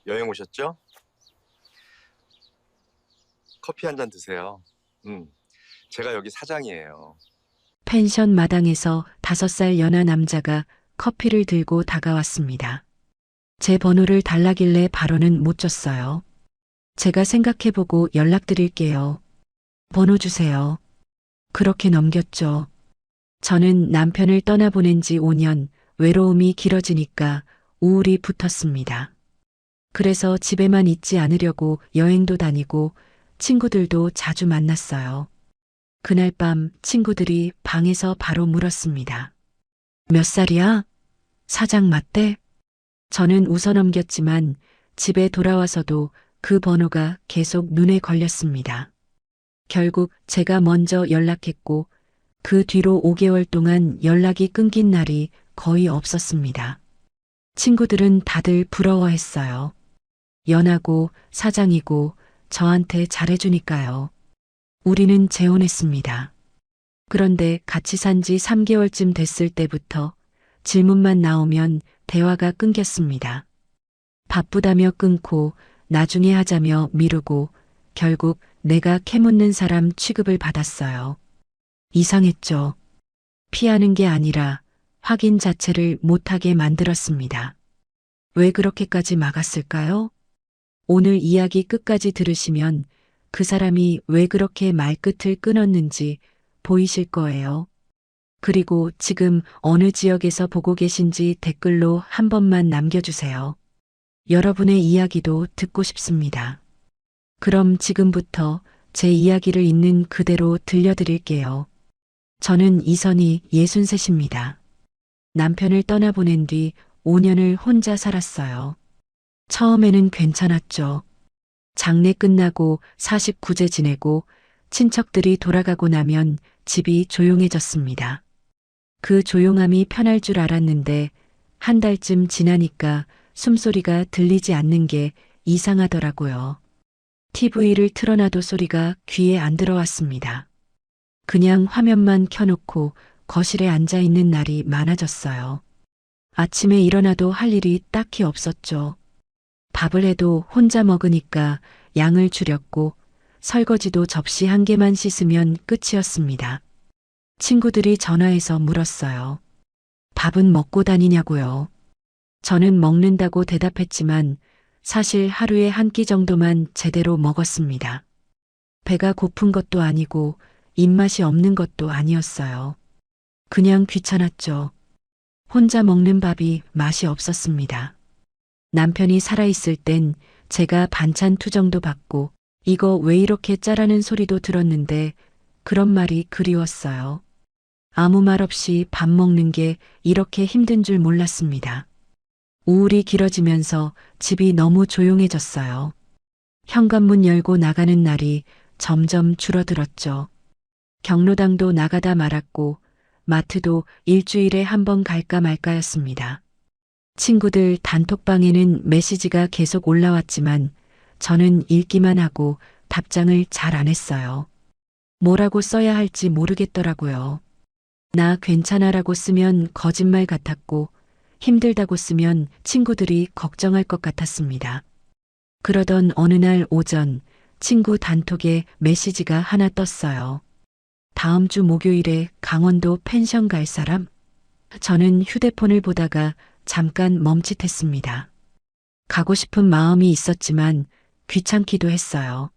여행 오셨죠? 커피 한 잔 드세요. 음, 제가 여기 사장이에요. 펜션 마당에서 5살 연하 남자가 커피를 들고 다가왔습니다. 제 번호를 달라길래 바로는 못 줬어요. 제가 생각해보고 연락드릴게요. 번호 주세요. 그렇게 넘겼죠. 저는 남편을 떠나보낸 지 5년, 외로움이 길어지니까 우울이 붙었습니다. 그래서 집에만 있지 않으려고 여행도 다니고 친구들도 자주 만났어요. 그날 밤 친구들이 방에서 바로 물었습니다. 몇 살이야? 사장 맞대? 저는 웃어넘겼지만 집에 돌아와서도 그 번호가 계속 눈에 걸렸습니다. 결국 제가 먼저 연락했고 그 뒤로 5개월 동안 연락이 끊긴 날이 거의 없었습니다. 친구들은 다들 부러워했어요. 연하고 사장이고 저한테 잘해주니까요. 우리는 재혼했습니다. 그런데 같이 산지 3개월쯤 됐을 때부터 질문만 나오면 대화가 끊겼습니다. 바쁘다며 끊고 나중에 하자며 미루고 결국 내가 캐묻는 사람 취급을 받았어요. 이상했죠. 피하는 게 아니라 확인 자체를 못하게 만들었습니다. 왜 그렇게까지 막았을까요? 오늘 이야기 끝까지 들으시면 그 사람이 왜 그렇게 말끝을 끊었는지 보이실 거예요. 그리고 지금 어느 지역에서 보고 계신지 댓글로 한 번만 남겨주세요. 여러분의 이야기도 듣고 싶습니다. 그럼 지금부터 제 이야기를 있는 그대로 들려드릴게요. 저는 이선희 63입니다. 남편을 떠나보낸 뒤 5년을 혼자 살았어요. 처음에는 괜찮았죠. 장례 끝나고 49제 지내고 친척들이 돌아가고 나면 집이 조용해졌습니다. 그 조용함이 편할 줄 알았는데 한 달쯤 지나니까 숨소리가 들리지 않는 게 이상하더라고요. TV를 틀어놔도 소리가 귀에 안 들어왔습니다. 그냥 화면만 켜놓고 거실에 앉아 있는 날이 많아졌어요. 아침에 일어나도 할 일이 딱히 없었죠. 밥을 해도 혼자 먹으니까 양을 줄였고 설거지도 접시 한 개만 씻으면 끝이었습니다. 친구들이 전화해서 물었어요. 밥은 먹고 다니냐고요. 저는 먹는다고 대답했지만 사실 하루에 한 끼 정도만 제대로 먹었습니다. 배가 고픈 것도 아니고 입맛이 없는 것도 아니었어요. 그냥 귀찮았죠. 혼자 먹는 밥이 맛이 없었습니다. 남편이 살아있을 땐 제가 반찬 투정도 받고 이거 왜 이렇게 짜라는 소리도 들었는데 그런 말이 그리웠어요. 아무 말 없이 밥 먹는 게 이렇게 힘든 줄 몰랐습니다. 우울이 길어지면서 집이 너무 조용해졌어요. 현관문 열고 나가는 날이 점점 줄어들었죠. 경로당도 나가다 말았고 마트도 일주일에 한 번 갈까 말까였습니다. 친구들 단톡방에는 메시지가 계속 올라왔지만 저는 읽기만 하고 답장을 잘 안 했어요. 뭐라고 써야 할지 모르겠더라고요. 나 괜찮아라고 쓰면 거짓말 같았고 힘들다고 쓰면 친구들이 걱정할 것 같았습니다. 그러던 어느 날 오전 친구 단톡에 메시지가 하나 떴어요. 다음 주 목요일에 강원도 펜션 갈 사람? 저는 휴대폰을 보다가 잠깐 멈칫했습니다. 가고 싶은 마음이 있었지만 귀찮기도 했어요.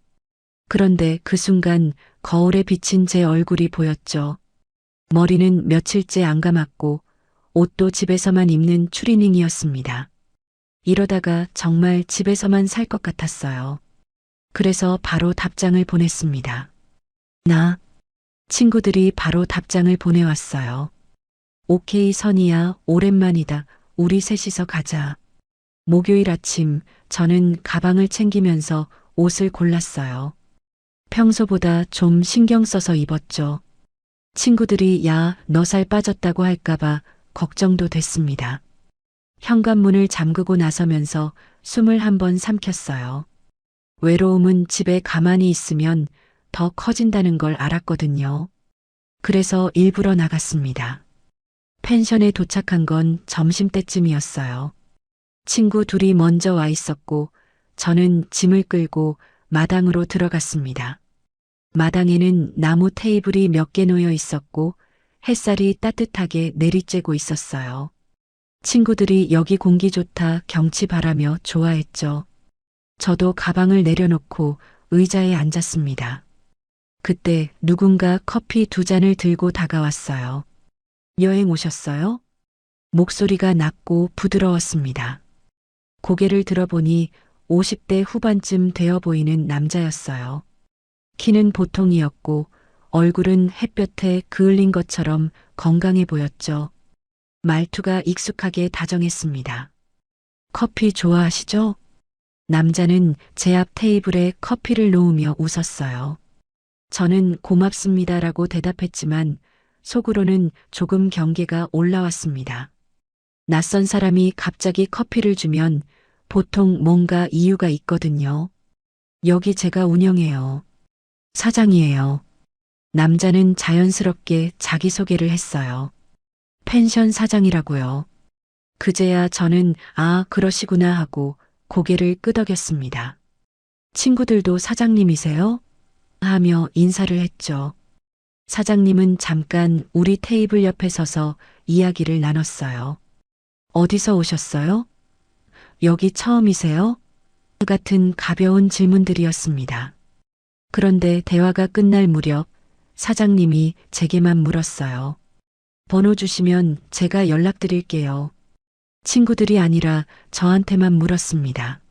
그런데 그 순간 거울에 비친 제 얼굴이 보였죠. 머리는 며칠째 안 감았고 옷도 집에서만 입는 추리닝이었습니다. 이러다가 정말 집에서만 살 것 같았어요. 그래서 바로 답장을 보냈습니다. 나, 친구들이 바로 답장을 보내왔어요. 오케이 선이야, 오랜만이다. 우리 셋이서 가자. 목요일 아침 저는 가방을 챙기면서 옷을 골랐어요. 평소보다 좀 신경 써서 입었죠. 친구들이 야, 너 살 빠졌다고 할까봐 걱정도 됐습니다. 현관문을 잠그고 나서면서 숨을 한 번 삼켰어요. 외로움은 집에 가만히 있으면 더 커진다는 걸 알았거든요. 그래서 일부러 나갔습니다. 펜션에 도착한 건 점심때쯤이었어요. 친구 둘이 먼저 와 있었고 저는 짐을 끌고 마당으로 들어갔습니다. 마당에는 나무 테이블이 몇 개 놓여 있었고 햇살이 따뜻하게 내리쬐고 있었어요. 친구들이 여기 공기 좋다 경치 바라며 좋아했죠. 저도 가방을 내려놓고 의자에 앉았습니다. 그때 누군가 커피 2잔을 들고 다가왔어요. 여행 오셨어요? 목소리가 낮고 부드러웠습니다. 고개를 들어보니 50대 후반쯤 되어 보이는 남자였어요. 키는 보통이었고 얼굴은 햇볕에 그을린 것처럼 건강해 보였죠. 말투가 익숙하게 다정했습니다. 커피 좋아하시죠? 남자는 제 앞 테이블에 커피를 놓으며 웃었어요. 저는 고맙습니다라고 대답했지만 속으로는 조금 경계가 올라왔습니다. 낯선 사람이 갑자기 커피를 주면 보통 뭔가 이유가 있거든요. 여기 제가 운영해요. 사장이에요. 남자는 자연스럽게 자기소개를 했어요. 펜션 사장이라고요. 그제야 저는 아, 그러시구나 하고 고개를 끄덕였습니다. 친구들도 사장님이세요? 하며 인사를 했죠. 사장님은 잠깐 우리 테이블 옆에 서서 이야기를 나눴어요. 어디서 오셨어요? 여기 처음이세요? 같은 가벼운 질문들이었습니다. 그런데 대화가 끝날 무렵 사장님이 제게만 물었어요. 번호 주시면 제가 연락드릴게요. 친구들이 아니라 저한테만 물었습니다.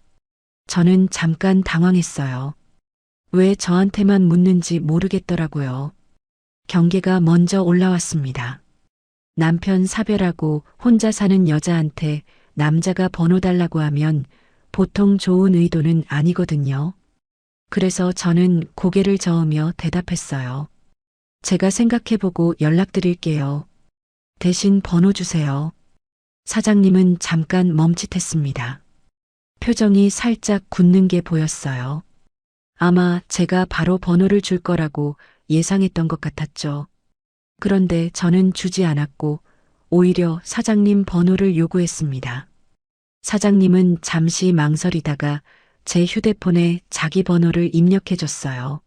저는 잠깐 당황했어요. 왜 저한테만 묻는지 모르겠더라고요. 경계가 먼저 올라왔습니다. 남편 사별하고 혼자 사는 여자한테 남자가 번호 달라고 하면 보통 좋은 의도는 아니거든요. 그래서 저는 고개를 저으며 대답했어요. 제가 생각해보고 연락드릴게요. 대신 번호 주세요. 사장님은 잠깐 멈칫했습니다. 표정이 살짝 굳는 게 보였어요. 아마 제가 바로 번호를 줄 거라고 예상했던 것 같았죠. 그런데 저는 주지 않았고 오히려 사장님 번호를 요구했습니다. 사장님은 잠시 망설이다가 제 휴대폰에 자기 번호를 입력해 줬어요.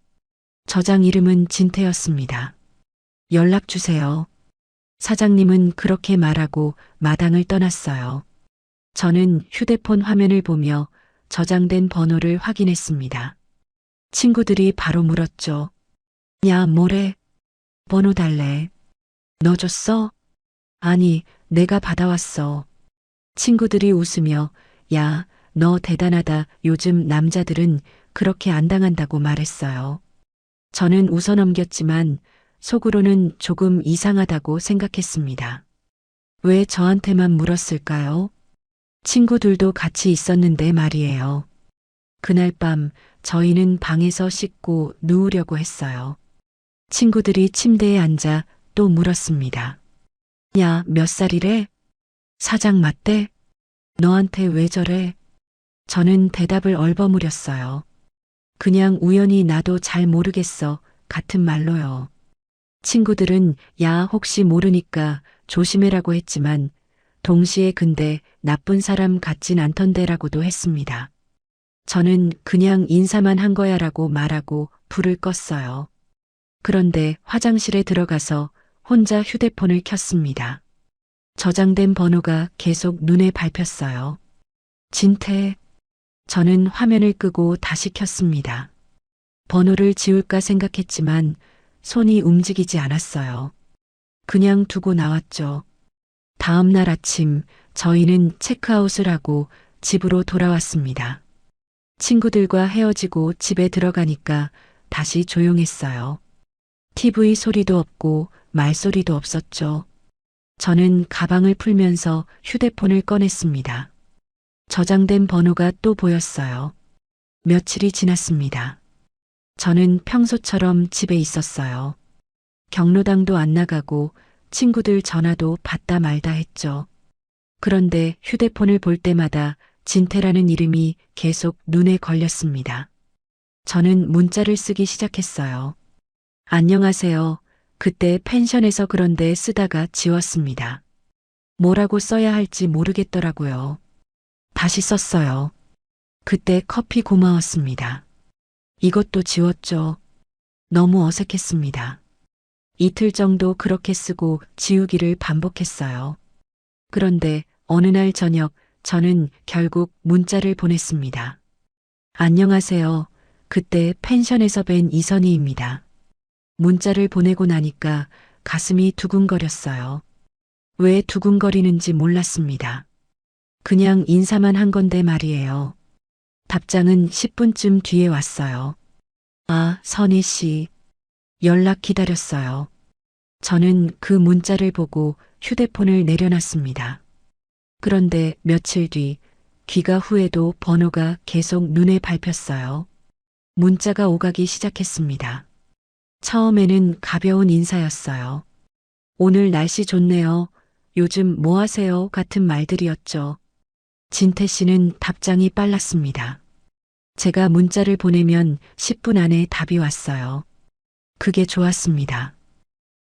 저장 이름은 진태였습니다. 연락 주세요. 사장님은 그렇게 말하고 마당을 떠났어요. 저는 휴대폰 화면을 보며 저장된 번호를 확인했습니다. 친구들이 바로 물었죠. 야, 뭐래? 번호 달래. 너 줬어? 아니, 내가 받아왔어. 친구들이 웃으며 야, 너 대단하다. 요즘 남자들은 그렇게 안 당한다고 말했어요. 저는 웃어넘겼지만 속으로는 조금 이상하다고 생각했습니다. 왜 저한테만 물었을까요? 친구들도 같이 있었는데 말이에요. 그날 밤 저희는 방에서 씻고 누우려고 했어요. 친구들이 침대에 앉아 또 물었습니다. 야, 몇 살이래? 사장 맞대? 너한테 왜 저래? 저는 대답을 얼버무렸어요. 그냥 우연히 나도 잘 모르겠어. 같은 말로요. 친구들은 야, 혹시 모르니까 조심해라고 했지만 동시에 근데 나쁜 사람 같진 않던데라고도 했습니다. 저는 그냥 인사만 한 거야라고 말하고 불을 껐어요. 그런데 화장실에 들어가서 혼자 휴대폰을 켰습니다. 저장된 번호가 계속 눈에 밟혔어요. 진태. 저는 화면을 끄고 다시 켰습니다. 번호를 지울까 생각했지만 손이 움직이지 않았어요. 그냥 두고 나왔죠. 다음 날 아침 저희는 체크아웃을 하고 집으로 돌아왔습니다. 친구들과 헤어지고 집에 들어가니까 다시 조용했어요. TV 소리도 없고 말소리도 없었죠. 저는 가방을 풀면서 휴대폰을 꺼냈습니다. 저장된 번호가 또 보였어요. 며칠이 지났습니다. 저는 평소처럼 집에 있었어요. 경로당도 안 나가고 친구들 전화도 받다 말다 했죠. 그런데 휴대폰을 볼 때마다 진태라는 이름이 계속 눈에 걸렸습니다. 저는 문자를 쓰기 시작했어요. 안녕하세요. 그때 펜션에서 그런데 쓰다가 지웠습니다. 뭐라고 써야 할지 모르겠더라고요. 다시 썼어요. 그때 커피 고마웠습니다. 이것도 지웠죠. 너무 어색했습니다. 이틀 정도 그렇게 쓰고 지우기를 반복했어요. 그런데 어느 날 저녁 저는 결국 문자를 보냈습니다. 안녕하세요. 그때 펜션에서 뵌 이선희입니다. 문자를 보내고 나니까 가슴이 두근거렸어요. 왜 두근거리는지 몰랐습니다. 그냥 인사만 한 건데 말이에요. 답장은 10분쯤 뒤에 왔어요. 아, 선희 씨. 연락 기다렸어요. 저는 그 문자를 보고 휴대폰을 내려놨습니다. 그런데 며칠 뒤 귀가 후에도 번호가 계속 눈에 밟혔어요. 문자가 오가기 시작했습니다. 처음에는 가벼운 인사였어요. 오늘 날씨 좋네요. 요즘 뭐 하세요? 같은 말들이었죠. 진태 씨는 답장이 빨랐습니다. 제가 문자를 보내면 10분 안에 답이 왔어요. 그게 좋았습니다.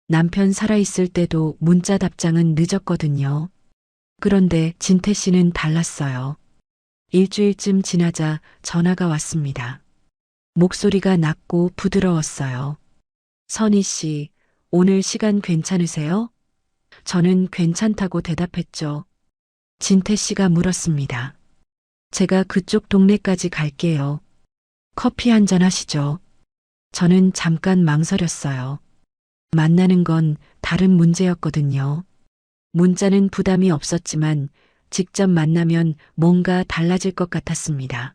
남편 살아있을 때도 문자 답장은 늦었거든요. 그런데 진태 씨는 달랐어요. 일주일쯤 지나자 전화가 왔습니다. 목소리가 낮고 부드러웠어요. 선희 씨, 오늘 시간 괜찮으세요? 저는 괜찮다고 대답했죠. 진태 씨가 물었습니다. 제가 그쪽 동네까지 갈게요. 커피 한잔 하시죠. 저는 잠깐 망설였어요. 만나는 건 다른 문제였거든요. 문자는 부담이 없었지만 직접 만나면 뭔가 달라질 것 같았습니다.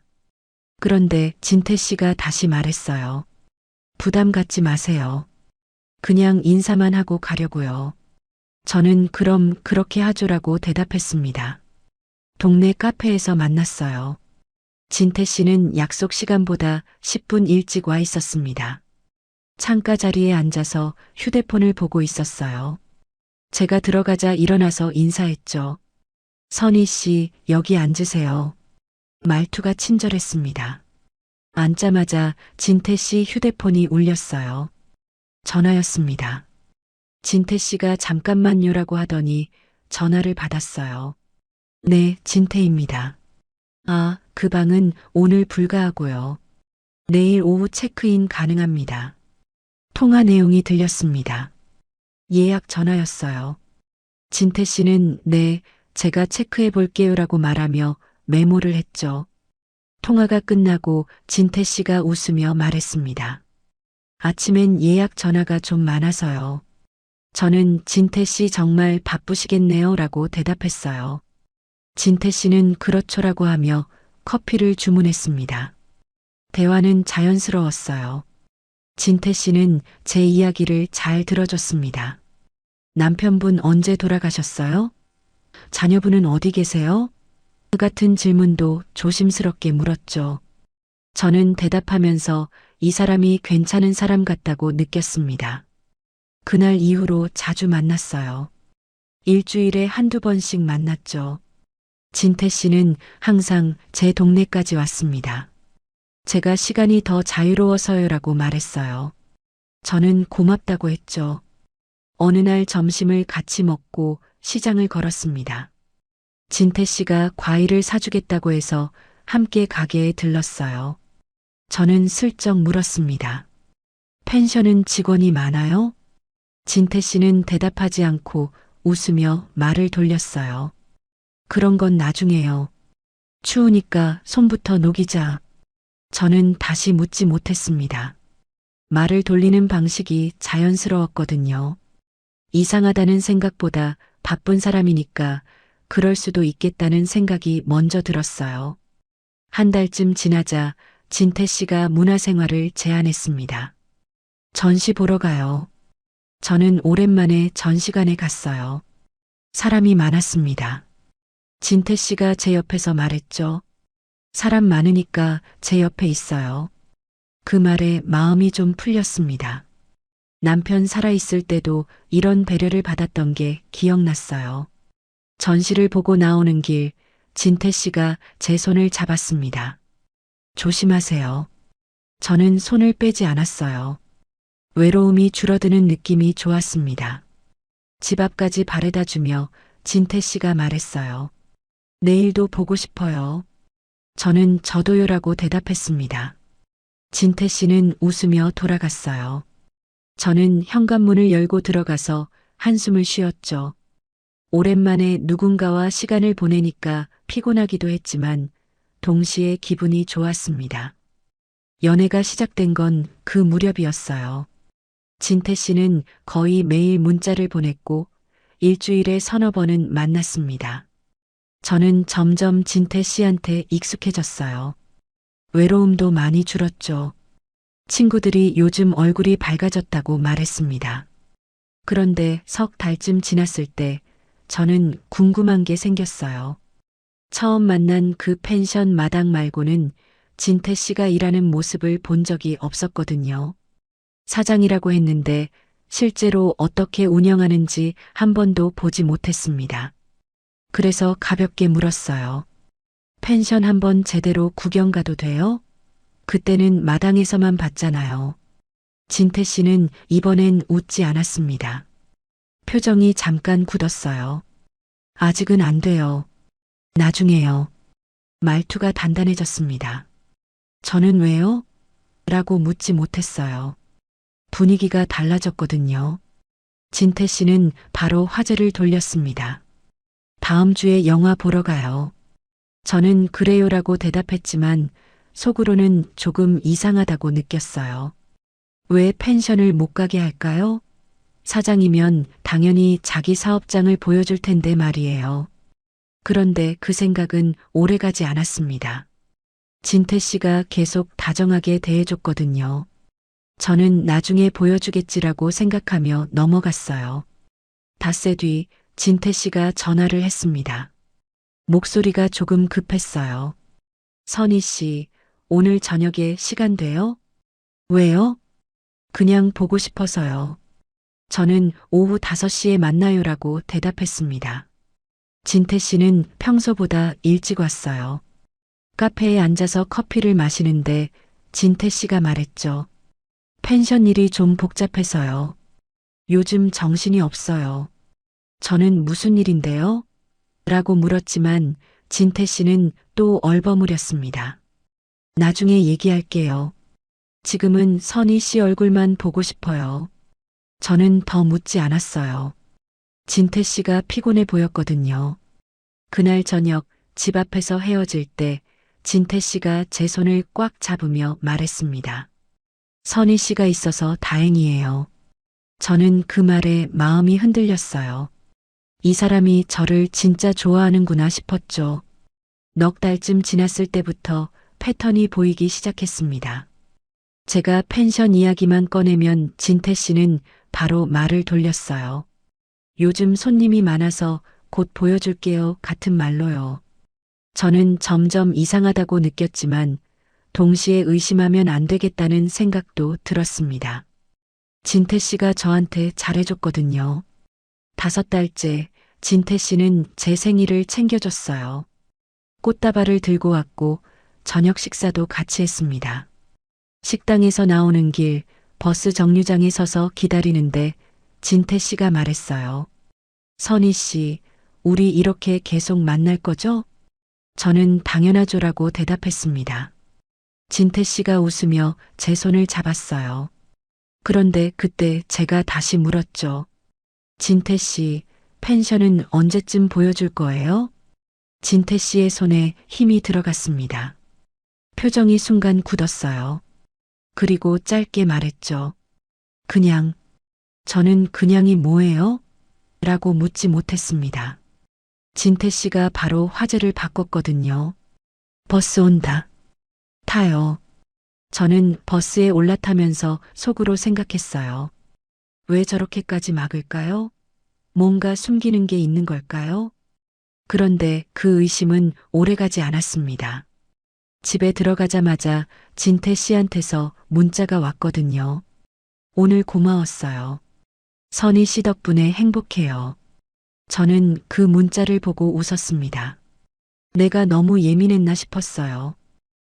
그런데 진태 씨가 다시 말했어요. 부담 갖지 마세요. 그냥 인사만 하고 가려고요. 저는 그럼 그렇게 하죠라고 대답했습니다. 동네 카페에서 만났어요. 진태 씨는 약속 시간보다 10분 일찍 와 있었습니다. 창가 자리에 앉아서 휴대폰을 보고 있었어요. 제가 들어가자 일어나서 인사했죠. 선희 씨, 여기 앉으세요. 말투가 친절했습니다. 앉자마자 진태 씨 휴대폰이 울렸어요. 전화였습니다. 진태 씨가 잠깐만요라고 하더니 전화를 받았어요. 네, 진태입니다. 아, 그 방은 오늘 불가하고요. 내일 오후 체크인 가능합니다. 통화 내용이 들렸습니다. 예약 전화였어요. 진태 씨는 네, 제가 체크해 볼게요라고 말하며 메모를 했죠. 통화가 끝나고 진태 씨가 웃으며 말했습니다. 아침엔 예약 전화가 좀 많아서요. 저는 진태 씨 정말 바쁘시겠네요 라고 대답했어요. 진태 씨는 그렇죠라고 하며 커피를 주문했습니다. 대화는 자연스러웠어요. 진태 씨는 제 이야기를 잘 들어줬습니다. 남편분 언제 돌아가셨어요? 자녀분은 어디 계세요? 그 같은 질문도 조심스럽게 물었죠. 저는 대답하면서 이 사람이 괜찮은 사람 같다고 느꼈습니다. 그날 이후로 자주 만났어요. 일주일에 한두 번씩 만났죠. 진태 씨는 항상 제 동네까지 왔습니다. 제가 시간이 더 자유로워서요라고 말했어요. 저는 고맙다고 했죠. 어느 날 점심을 같이 먹고 시장을 걸었습니다. 진태 씨가 과일을 사주겠다고 해서 함께 가게에 들렀어요. 저는 슬쩍 물었습니다. 펜션은 직원이 많아요? 진태 씨는 대답하지 않고 웃으며 말을 돌렸어요. 그런 건 나중에요. 추우니까 손부터 녹이자. 저는 다시 묻지 못했습니다. 말을 돌리는 방식이 자연스러웠거든요. 이상하다는 생각보다 바쁜 사람이니까 그럴 수도 있겠다는 생각이 먼저 들었어요. 한 달쯤 지나자 진태 씨가 문화생활을 제안했습니다. 전시 보러 가요. 저는 오랜만에 전시관에 갔어요. 사람이 많았습니다. 진태 씨가 제 옆에서 말했죠. 사람 많으니까 제 옆에 있어요. 그 말에 마음이 좀 풀렸습니다. 남편 살아있을 때도 이런 배려를 받았던 게 기억났어요. 전시를 보고 나오는 길, 진태 씨가 제 손을 잡았습니다. 조심하세요. 저는 손을 빼지 않았어요. 외로움이 줄어드는 느낌이 좋았습니다. 집 앞까지 바래다 주며 진태 씨가 말했어요. 내일도 보고 싶어요. 저는 저도요라고 대답했습니다. 진태 씨는 웃으며 돌아갔어요. 저는 현관문을 열고 들어가서 한숨을 쉬었죠. 오랜만에 누군가와 시간을 보내니까 피곤하기도 했지만 동시에 기분이 좋았습니다. 연애가 시작된 건 그 무렵이었어요. 진태 씨는 거의 매일 문자를 보냈고 일주일에 서너 번은 만났습니다. 저는 점점 진태 씨한테 익숙해졌어요. 외로움도 많이 줄었죠. 친구들이 요즘 얼굴이 밝아졌다고 말했습니다. 그런데 석 달쯤 지났을 때 저는 궁금한 게 생겼어요. 처음 만난 그 펜션 마당 말고는 진태 씨가 일하는 모습을 본 적이 없었거든요. 사장이라고 했는데 실제로 어떻게 운영하는지 한 번도 보지 못했습니다. 그래서 가볍게 물었어요. 펜션 한번 제대로 구경 가도 돼요? 그때는 마당에서만 봤잖아요. 진태 씨는 이번엔 웃지 않았습니다. 표정이 잠깐 굳었어요. 아직은 안 돼요. 나중에요. 말투가 단단해졌습니다. 저는 왜요? 라고 묻지 못했어요. 분위기가 달라졌거든요. 진태 씨는 바로 화제를 돌렸습니다. 다음 주에 영화 보러 가요. 저는 그래요라고 대답했지만 속으로는 조금 이상하다고 느꼈어요. 왜 펜션을 못 가게 할까요? 사장이면 당연히 자기 사업장을 보여줄 텐데 말이에요. 그런데 그 생각은 오래가지 않았습니다. 진태 씨가 계속 다정하게 대해줬거든요. 저는 나중에 보여주겠지라고 생각하며 넘어갔어요. 닷새 뒤 진태 씨가 전화를 했습니다. 목소리가 조금 급했어요. 선희 씨, 오늘 저녁에 시간 돼요? 왜요? 그냥 보고 싶어서요. 저는 오후 5시에 만나요라고 대답했습니다. 진태 씨는 평소보다 일찍 왔어요. 카페에 앉아서 커피를 마시는데 진태 씨가 말했죠. 펜션 일이 좀 복잡해서요. 요즘 정신이 없어요. 저는 무슨 일인데요? 라고 물었지만 진태 씨는 또 얼버무렸습니다. 나중에 얘기할게요. 지금은 선희 씨 얼굴만 보고 싶어요. 저는 더 묻지 않았어요. 진태 씨가 피곤해 보였거든요. 그날 저녁 집 앞에서 헤어질 때 진태 씨가 제 손을 꽉 잡으며 말했습니다. 선희 씨가 있어서 다행이에요. 저는 그 말에 마음이 흔들렸어요. 이 사람이 저를 진짜 좋아하는구나 싶었죠. 넉 달쯤 지났을 때부터 패턴이 보이기 시작했습니다. 제가 펜션 이야기만 꺼내면 진태 씨는 바로 말을 돌렸어요. 요즘 손님이 많아서 곧 보여줄게요 같은 말로요. 저는 점점 이상하다고 느꼈지만 동시에 의심하면 안 되겠다는 생각도 들었습니다. 진태 씨가 저한테 잘해줬거든요. 5달째 진태 씨는 제 생일을 챙겨줬어요. 꽃다발을 들고 왔고 저녁 식사도 같이 했습니다. 식당에서 나오는 길 버스 정류장에 서서 기다리는데 진태 씨가 말했어요. 선희 씨, 우리 이렇게 계속 만날 거죠? 저는 당연하죠라고 대답했습니다. 진태 씨가 웃으며 제 손을 잡았어요. 그런데 그때 제가 다시 물었죠. 진태 씨, 펜션은 언제쯤 보여줄 거예요? 진태 씨의 손에 힘이 들어갔습니다. 표정이 순간 굳었어요. 그리고 짧게 말했죠. 그냥, 저는 그냥이 뭐예요? 라고 묻지 못했습니다. 진태 씨가 바로 화제를 바꿨거든요. 버스 온다. 타요. 저는 버스에 올라타면서 속으로 생각했어요. 왜 저렇게까지 막을까요? 뭔가 숨기는 게 있는 걸까요? 그런데 그 의심은 오래가지 않았습니다. 집에 들어가자마자 진태 씨한테서 문자가 왔거든요. 오늘 고마웠어요. 선희 씨 덕분에 행복해요. 저는 그 문자를 보고 웃었습니다. 내가 너무 예민했나 싶었어요.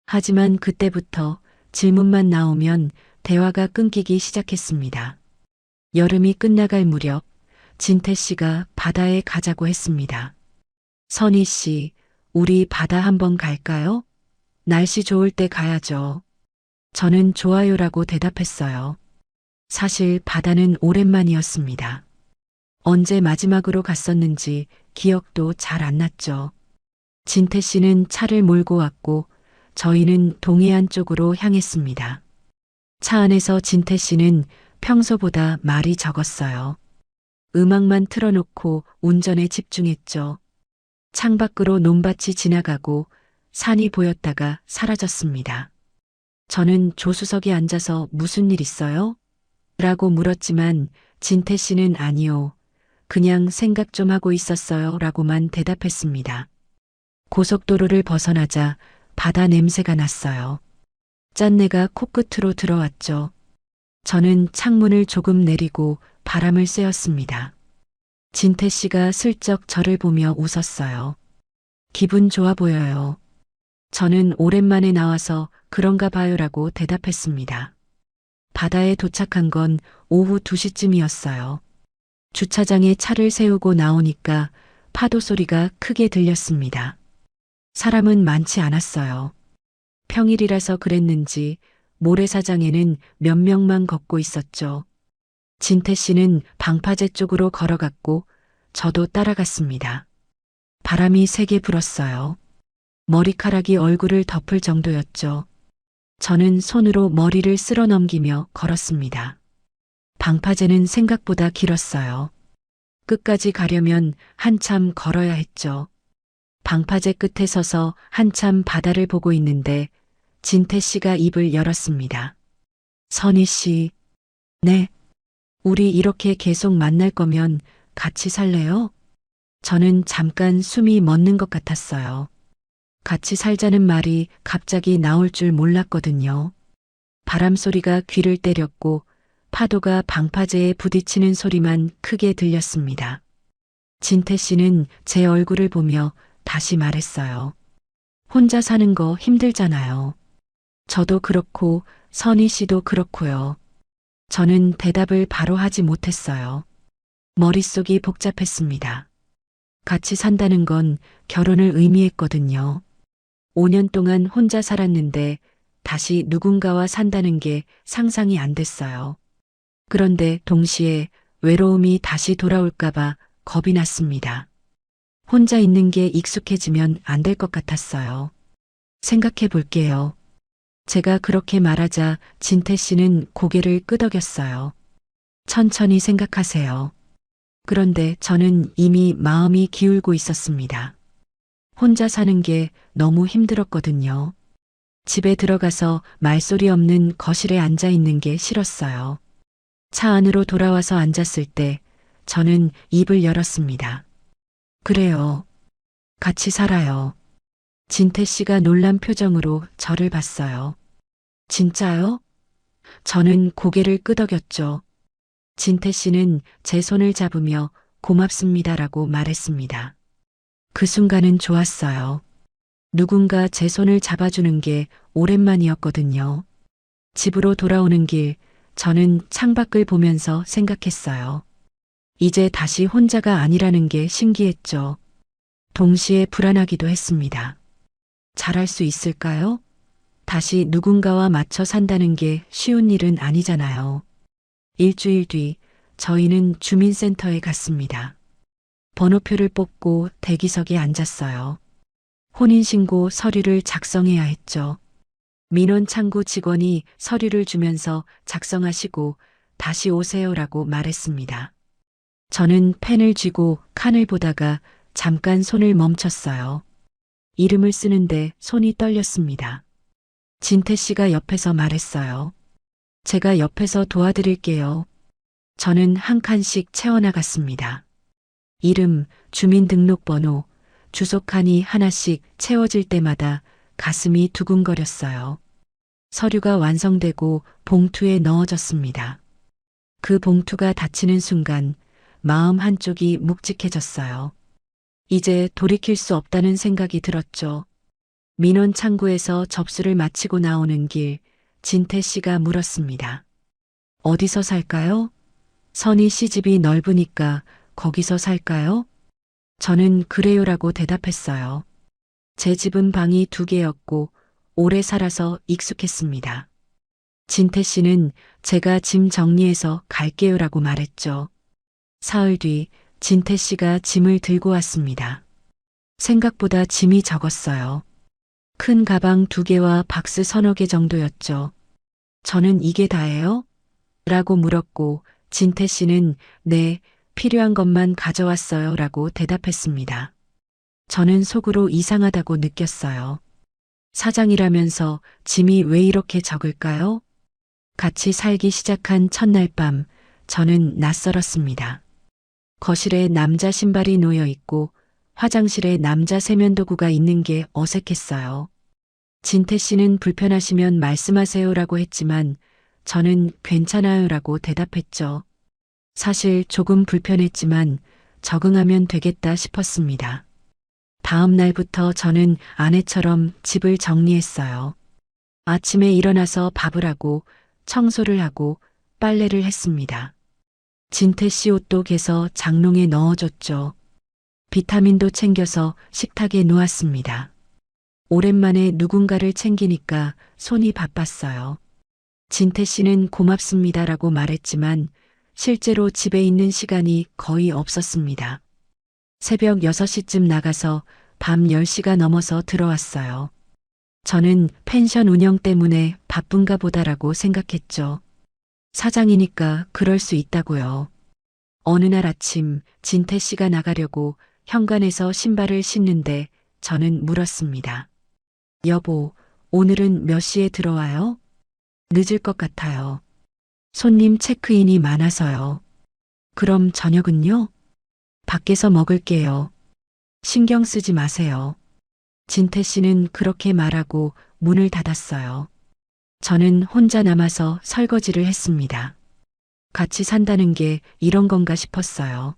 하지만 그때부터 질문만 나오면 대화가 끊기기 시작했습니다. 여름이 끝나갈 무렵 진태 씨가 바다에 가자고 했습니다. 선희 씨, 우리 바다 한번 갈까요? 날씨 좋을 때 가야죠. 저는 좋아요라고 대답했어요. 사실 바다는 오랜만이었습니다. 언제 마지막으로 갔었는지 기억도 잘 안 났죠. 진태 씨는 차를 몰고 왔고 저희는 동해안 쪽으로 향했습니다. 차 안에서 진태 씨는 평소보다 말이 적었어요. 음악만 틀어놓고 운전에 집중했죠. 창밖으로 논밭이 지나가고 산이 보였다가 사라졌습니다. 저는 조수석에 앉아서 무슨 일 있어요? 라고 물었지만 진태 씨는 아니요. 그냥 생각 좀 하고 있었어요. 라고만 대답했습니다. 고속도로를 벗어나자 바다 냄새가 났어요. 짠내가 코끝으로 들어왔죠. 저는 창문을 조금 내리고 바람을 쐬었습니다. 진태 씨가 슬쩍 저를 보며 웃었어요. 기분 좋아 보여요. 저는 오랜만에 나와서 그런가 봐요라고 대답했습니다. 바다에 도착한 건 오후 2시쯤이었어요. 주차장에 차를 세우고 나오니까 파도 소리가 크게 들렸습니다. 사람은 많지 않았어요. 평일이라서 그랬는지 모래사장에는 몇 명만 걷고 있었죠. 진태 씨는 방파제 쪽으로 걸어갔고 저도 따라갔습니다. 바람이 세게 불었어요. 머리카락이 얼굴을 덮을 정도였죠. 저는 손으로 머리를 쓸어 넘기며 걸었습니다. 방파제는 생각보다 길었어요. 끝까지 가려면 한참 걸어야 했죠. 방파제 끝에 서서 한참 바다를 보고 있는데 진태 씨가 입을 열었습니다. 선희 씨, 네. 우리 이렇게 계속 만날 거면 같이 살래요? 저는 잠깐 숨이 멎는 것 같았어요. 같이 살자는 말이 갑자기 나올 줄 몰랐거든요. 바람 소리가 귀를 때렸고 파도가 방파제에 부딪히는 소리만 크게 들렸습니다. 진태 씨는 제 얼굴을 보며 다시 말했어요. 혼자 사는 거 힘들잖아요. 저도 그렇고 선희 씨도 그렇고요. 저는 대답을 바로 하지 못했어요. 머릿속이 복잡했습니다. 같이 산다는 건 결혼을 의미했거든요. 5년 동안 혼자 살았는데 다시 누군가와 산다는 게 상상이 안 됐어요. 그런데 동시에 외로움이 다시 돌아올까봐 겁이 났습니다. 혼자 있는 게 익숙해지면 안 될 것 같았어요. 생각해 볼게요. 제가 그렇게 말하자 진태 씨는 고개를 끄덕였어요. 천천히 생각하세요. 그런데 저는 이미 마음이 기울고 있었습니다. 혼자 사는 게 너무 힘들었거든요. 집에 들어가서 말소리 없는 거실에 앉아 있는 게 싫었어요. 차 안으로 돌아와서 앉았을 때 저는 입을 열었습니다. 그래요. 같이 살아요. 진태 씨가 놀란 표정으로 저를 봤어요. 진짜요? 저는 고개를 끄덕였죠. 진태 씨는 제 손을 잡으며 고맙습니다라고 말했습니다. 그 순간은 좋았어요. 누군가 제 손을 잡아주는 게 오랜만이었거든요. 집으로 돌아오는 길, 저는 창밖을 보면서 생각했어요. 이제 다시 혼자가 아니라는 게 신기했죠. 동시에 불안하기도 했습니다. 잘할 수 있을까요? 다시 누군가와 맞춰 산다는 게 쉬운 일은 아니잖아요. 일주일 뒤 저희는 주민센터에 갔습니다. 번호표를 뽑고 대기석에 앉았어요. 혼인신고 서류를 작성해야 했죠. 민원 창구 직원이 서류를 주면서 작성하시고 다시 오세요라고 말했습니다. 저는 펜을 쥐고 칸을 보다가 잠깐 손을 멈췄어요. 이름을 쓰는데 손이 떨렸습니다. 진태 씨가 옆에서 말했어요. 제가 옆에서 도와드릴게요. 저는 한 칸씩 채워나갔습니다. 이름, 주민등록번호, 주소칸이 하나씩 채워질 때마다 가슴이 두근거렸어요. 서류가 완성되고 봉투에 넣어졌습니다. 그 봉투가 닫히는 순간 마음 한쪽이 묵직해졌어요. 이제 돌이킬 수 없다는 생각이 들었죠. 민원 창구에서 접수를 마치고 나오는 길, 진태 씨가 물었습니다. 어디서 살까요? 선희 씨 집이 넓으니까 거기서 살까요? 저는 그래요라고 대답했어요. 제 집은 방이 2개였고 오래 살아서 익숙했습니다. 진태 씨는 제가 짐 정리해서 갈게요라고 말했죠. 사흘 뒤 진태 씨가 짐을 들고 왔습니다. 생각보다 짐이 적었어요. 큰 가방 2개와 박스 서너 개 정도였죠. 저는 이게 다예요? 라고 물었고 진태 씨는 네, 필요한 것만 가져왔어요 라고 대답했습니다. 저는 속으로 이상하다고 느꼈어요. 사장이라면서 짐이 왜 이렇게 적을까요? 같이 살기 시작한 첫날 밤, 저는 낯설었습니다. 거실에 남자 신발이 놓여 있고 화장실에 남자 세면도구가 있는 게 어색했어요. 진태 씨는 불편하시면 말씀하세요라고 했지만 저는 괜찮아요라고 대답했죠. 사실 조금 불편했지만 적응하면 되겠다 싶었습니다. 다음 날부터 저는 아내처럼 집을 정리했어요. 아침에 일어나서 밥을 하고 청소를 하고 빨래를 했습니다. 진태 씨 옷도 개서 장롱에 넣어줬죠. 비타민도 챙겨서 식탁에 놓았습니다. 오랜만에 누군가를 챙기니까 손이 바빴어요. 진태 씨는 고맙습니다라고 말했지만 실제로 집에 있는 시간이 거의 없었습니다. 새벽 6시쯤 나가서 밤 10시가 넘어서 들어왔어요. 저는 펜션 운영 때문에 바쁜가 보다라고 생각했죠. 사장이니까 그럴 수 있다고요. 어느 날 아침 진태 씨가 나가려고 현관에서 신발을 신는데 저는 물었습니다. 여보, 오늘은 몇 시에 들어와요? 늦을 것 같아요. 손님 체크인이 많아서요. 그럼 저녁은요? 밖에서 먹을게요. 신경 쓰지 마세요. 진태 씨는 그렇게 말하고 문을 닫았어요. 저는 혼자 남아서 설거지를 했습니다. 같이 산다는 게 이런 건가 싶었어요.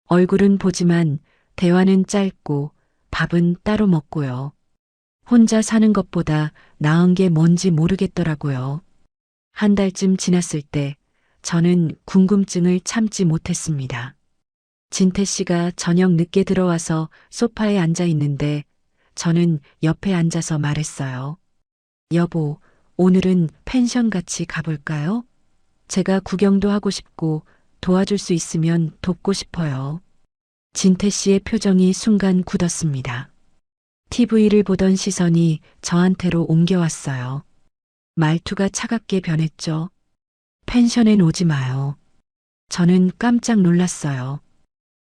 얼굴은 보지만 대화는 짧고 밥은 따로 먹고요. 혼자 사는 것보다 나은 게 뭔지 모르겠더라고요. 한 달쯤 지났을 때 저는 궁금증을 참지 못했습니다. 진태 씨가 저녁 늦게 들어와서 소파에 앉아 있는데 저는 옆에 앉아서 말했어요. 여보, 오늘은 펜션 같이 가볼까요? 제가 구경도 하고 싶고 도와줄 수 있으면 돕고 싶어요. 진태 씨의 표정이 순간 굳었습니다. TV를 보던 시선이 저한테로 옮겨왔어요. 말투가 차갑게 변했죠. 펜션엔 오지 마요. 저는 깜짝 놀랐어요.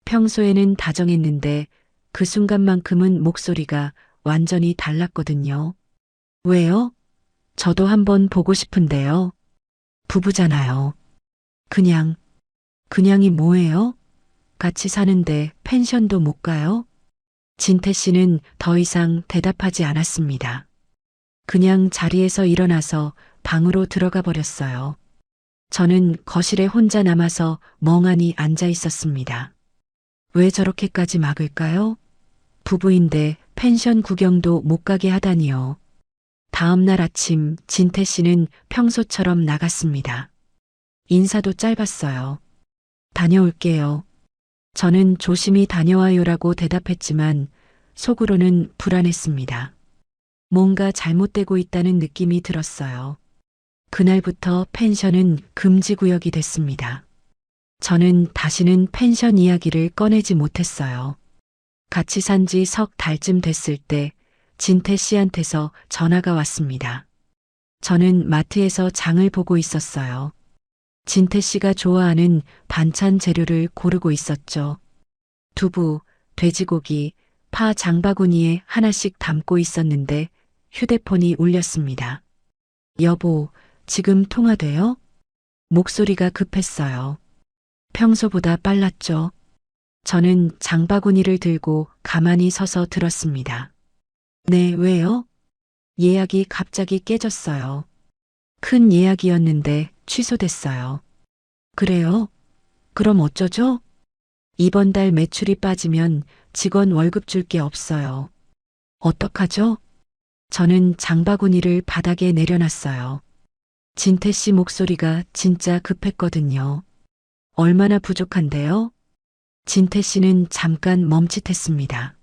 평소에는 다정했는데 그 순간만큼은 목소리가 완전히 달랐거든요. 왜요? 저도 한번 보고 싶은데요. 부부잖아요. 그냥이 뭐예요? 같이 사는데 펜션도 못 가요? 진태 씨는 더 이상 대답하지 않았습니다. 그냥 자리에서 일어나서 방으로 들어가 버렸어요. 저는 거실에 혼자 남아서 멍하니 앉아 있었습니다. 왜 저렇게까지 막을까요? 부부인데 펜션 구경도 못 가게 하다니요. 다음 날 아침 진태 씨는 평소처럼 나갔습니다. 인사도 짧았어요. 다녀올게요. 저는 조심히 다녀와요라고 대답했지만 속으로는 불안했습니다. 뭔가 잘못되고 있다는 느낌이 들었어요. 그날부터 펜션은 금지구역이 됐습니다. 저는 다시는 펜션 이야기를 꺼내지 못했어요. 같이 산 지 석 달쯤 됐을 때 진태 씨한테서 전화가 왔습니다. 저는 마트에서 장을 보고 있었어요. 진태 씨가 좋아하는 반찬 재료를 고르고 있었죠. 두부, 돼지고기, 파 장바구니에 하나씩 담고 있었는데 휴대폰이 울렸습니다. 여보, 지금 통화돼요? 목소리가 급했어요. 평소보다 빨랐죠. 저는 장바구니를 들고 가만히 서서 들었습니다. 네, 왜요? 예약이 갑자기 깨졌어요. 큰 예약이었는데 취소됐어요. 그래요? 그럼 어쩌죠? 이번 달 매출이 빠지면 직원 월급 줄 게 없어요. 어떡하죠? 저는 장바구니를 바닥에 내려놨어요. 진태 씨 목소리가 진짜 급했거든요. 얼마나 부족한데요? 진태 씨는 잠깐 멈칫했습니다.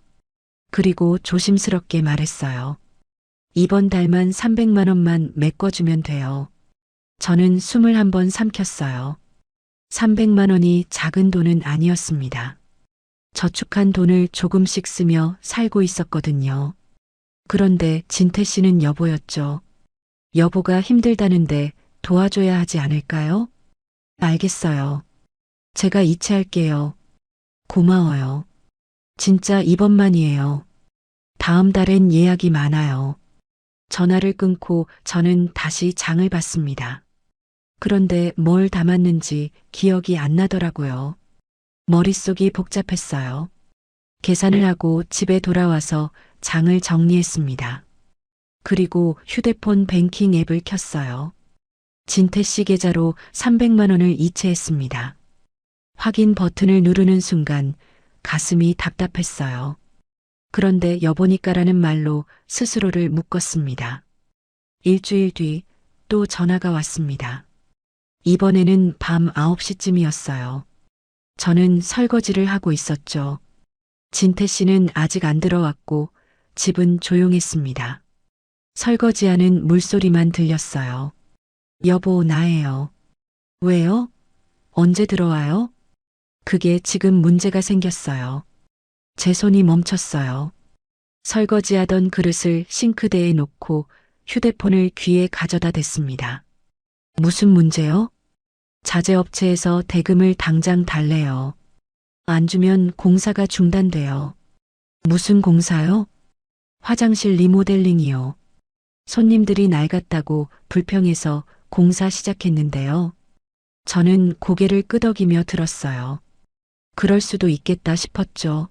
그리고 조심스럽게 말했어요. 이번 달만 300만 원만 메꿔주면 돼요. 저는 숨을 한번 삼켰어요. 300만 원이 작은 돈은 아니었습니다. 저축한 돈을 조금씩 쓰며 살고 있었거든요. 그런데 진태 씨는 여보였죠. 여보가 힘들다는데 도와줘야 하지 않을까요? 알겠어요. 제가 이체할게요. 고마워요. 진짜 이번만이에요. 다음 달엔 예약이 많아요. 전화를 끊고 저는 다시 장을 봤습니다. 그런데 뭘 담았는지 기억이 안 나더라고요. 머릿속이 복잡했어요. 계산을 하고 집에 돌아와서 장을 정리했습니다. 그리고 휴대폰 뱅킹 앱을 켰어요. 진태 씨 계좌로 300만 원을 이체했습니다. 확인 버튼을 누르는 순간 가슴이 답답했어요. 그런데 여보니까라는 말로 스스로를 묶었습니다. 일주일 뒤 또 전화가 왔습니다. 이번에는 밤 9시쯤이었어요. 저는 설거지를 하고 있었죠. 진태 씨는 아직 안 들어왔고 집은 조용했습니다. 설거지하는 물소리만 들렸어요. 여보, 나예요. 왜요? 언제 들어와요? 그게 지금 문제가 생겼어요. 제 손이 멈췄어요. 설거지하던 그릇을 싱크대에 놓고 휴대폰을 귀에 가져다 댔습니다. 무슨 문제요? 자재업체에서 대금을 당장 달래요. 안 주면 공사가 중단돼요. 무슨 공사요? 화장실 리모델링이요. 손님들이 낡았다고 불평해서 공사 시작했는데요. 저는 고개를 끄덕이며 들었어요. 그럴 수도 있겠다 싶었죠.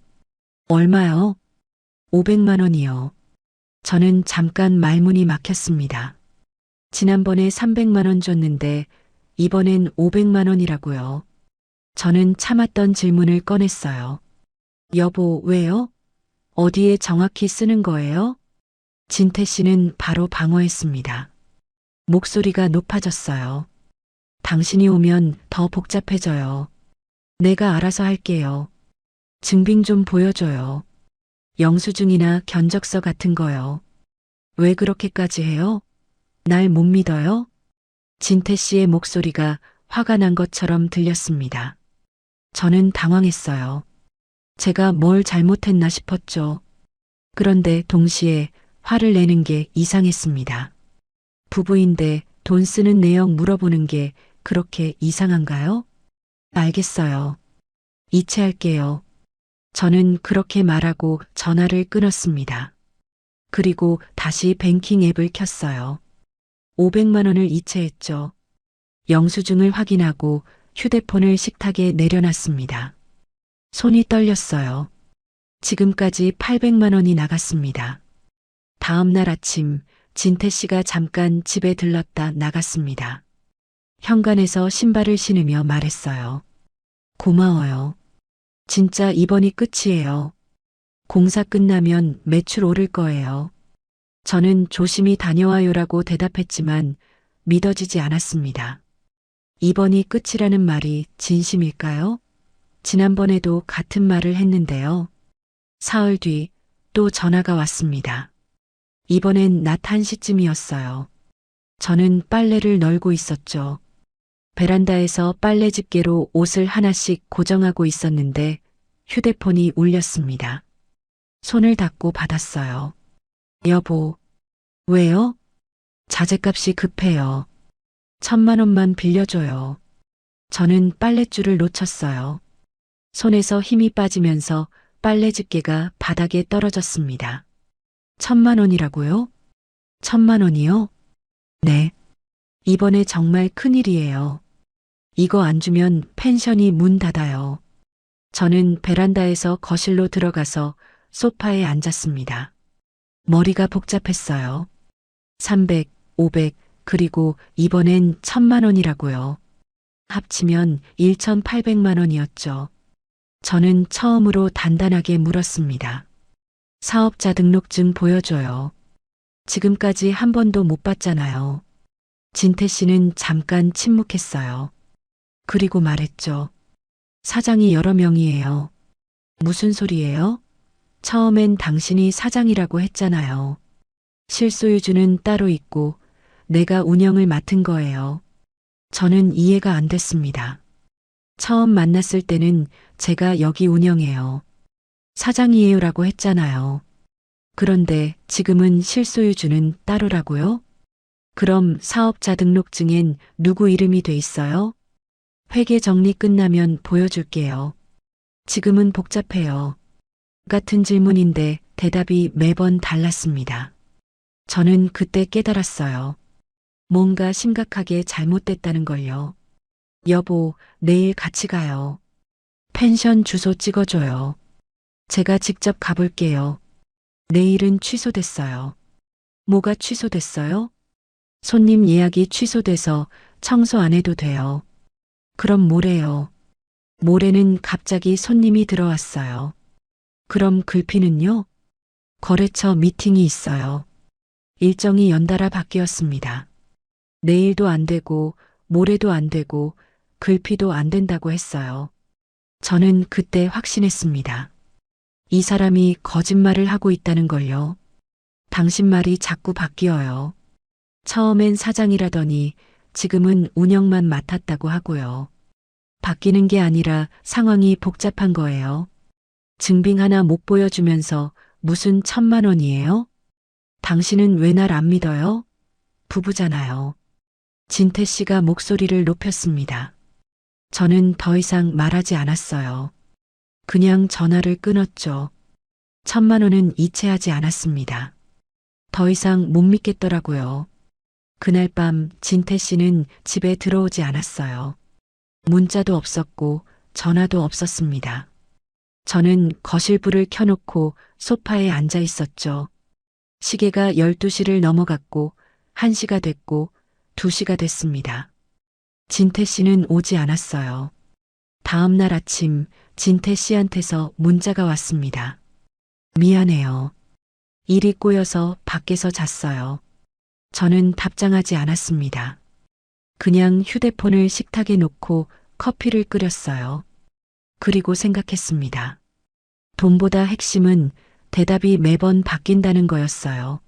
얼마요? 500만 원이요. 저는 잠깐 말문이 막혔습니다. 지난번에 300만 원 줬는데 이번엔 500만 원이라고요. 저는 참았던 질문을 꺼냈어요. 여보, 왜요? 어디에 정확히 쓰는 거예요? 진태 씨는 바로 방어했습니다. 목소리가 높아졌어요. 당신이 오면 더 복잡해져요. 내가 알아서 할게요. 증빙 좀 보여줘요. 영수증이나 견적서 같은 거요. 왜 그렇게까지 해요? 날 못 믿어요? 진태 씨의 목소리가 화가 난 것처럼 들렸습니다. 저는 당황했어요. 제가 뭘 잘못했나 싶었죠. 그런데 동시에 화를 내는 게 이상했습니다. 부부인데 돈 쓰는 내역 물어보는 게 그렇게 이상한가요? 알겠어요. 이체할게요. 저는 그렇게 말하고 전화를 끊었습니다. 그리고 다시 뱅킹 앱을 켰어요. 500만 원을 이체했죠. 영수증을 확인하고 휴대폰을 식탁에 내려놨습니다. 손이 떨렸어요. 지금까지 800만 원이 나갔습니다. 다음 날 아침 진태 씨가 잠깐 집에 들렀다 나갔습니다. 현관에서 신발을 신으며 말했어요. 고마워요. 진짜 이번이 끝이에요. 공사 끝나면 매출 오를 거예요. 저는 조심히 다녀와요라고 대답했지만 믿어지지 않았습니다. 이번이 끝이라는 말이 진심일까요? 지난번에도 같은 말을 했는데요. 사흘 뒤 또 전화가 왔습니다. 이번엔 낮 1시쯤이었어요. 저는 빨래를 널고 있었죠. 베란다에서 빨래 집게로 옷을 하나씩 고정하고 있었는데 휴대폰이 울렸습니다. 손을 닫고 받았어요. 여보. 왜요? 자재값이 급해요. 1,000만 원만 빌려줘요. 저는 빨랫줄을 놓쳤어요. 손에서 힘이 빠지면서 빨래 집게가 바닥에 떨어졌습니다. 1,000만 원이라고요? 1,000만 원이요? 네. 이번에 정말 큰일이에요. 이거 안 주면 펜션이 문 닫아요. 저는 베란다에서 거실로 들어가서 소파에 앉았습니다. 머리가 복잡했어요. 300, 500, 그리고 이번엔 1,000만 원이라고요. 합치면 1,800만 원이었죠. 저는 처음으로 단단하게 물었습니다. 사업자 등록증 보여줘요. 지금까지 한 번도 못 봤잖아요. 진태 씨는 잠깐 침묵했어요. 그리고 말했죠. 사장이 여러 명이에요. 무슨 소리예요? 처음엔 당신이 사장이라고 했잖아요. 실소유주는 따로 있고 내가 운영을 맡은 거예요. 저는 이해가 안 됐습니다. 처음 만났을 때는 제가 여기 운영해요. 사장이에요라고 했잖아요. 그런데 지금은 실소유주는 따로라고요? 그럼 사업자 등록증엔 누구 이름이 돼 있어요? 회계 정리 끝나면 보여줄게요. 지금은 복잡해요. 같은 질문인데 대답이 매번 달랐습니다. 저는 그때 깨달았어요. 뭔가 심각하게 잘못됐다는 걸요. 여보, 내일 같이 가요. 펜션 주소 찍어줘요. 제가 직접 가볼게요. 내일은 취소됐어요. 뭐가 취소됐어요? 손님 예약이 취소돼서 청소 안 해도 돼요. 그럼 모레요. 모레는 갑자기 손님이 들어왔어요. 그럼 글피는요? 거래처 미팅이 있어요. 일정이 연달아 바뀌었습니다. 내일도 안 되고 모레도 안 되고 글피도 안 된다고 했어요. 저는 그때 확신했습니다. 이 사람이 거짓말을 하고 있다는 걸요. 당신 말이 자꾸 바뀌어요. 처음엔 사장이라더니 지금은 운영만 맡았다고 하고요. 바뀌는 게 아니라 상황이 복잡한 거예요. 증빙 하나 못 보여주면서 무슨 1,000만 원이에요? 당신은 왜 날 안 믿어요? 부부잖아요. 진태 씨가 목소리를 높였습니다. 저는 더 이상 말하지 않았어요. 그냥 전화를 끊었죠. 1,000만 원은 이체하지 않았습니다. 더 이상 못 믿겠더라고요. 그날 밤 진태 씨는 집에 들어오지 않았어요. 문자도 없었고 전화도 없었습니다. 저는 거실 불을 켜놓고 소파에 앉아 있었죠. 시계가 12시를 넘어갔고 1시가 됐고 2시가 됐습니다. 진태 씨는 오지 않았어요. 다음 날 아침 진태 씨한테서 문자가 왔습니다. 미안해요. 일이 꼬여서 밖에서 잤어요. 저는 답장하지 않았습니다. 그냥 휴대폰을 식탁에 놓고 커피를 끓였어요. 그리고 생각했습니다. 돈보다 핵심은 대답이 매번 바뀐다는 거였어요.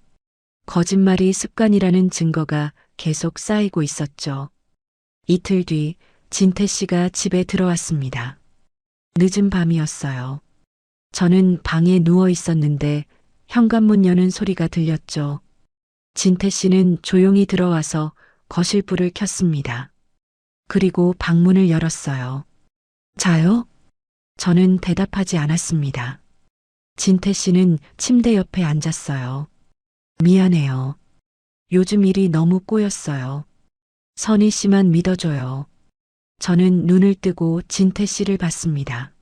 거짓말이 습관이라는 증거가 계속 쌓이고 있었죠. 이틀 뒤 진태 씨가 집에 들어왔습니다. 늦은 밤이었어요. 저는 방에 누워 있었는데 현관문 여는 소리가 들렸죠. 진태 씨는 조용히 들어와서 거실 불을 켰습니다. 그리고 방문을 열었어요. 자요? 저는 대답하지 않았습니다. 진태 씨는 침대 옆에 앉았어요. 미안해요. 요즘 일이 너무 꼬였어요. 선희 씨만 믿어줘요. 저는 눈을 뜨고 진태 씨를 봤습니다.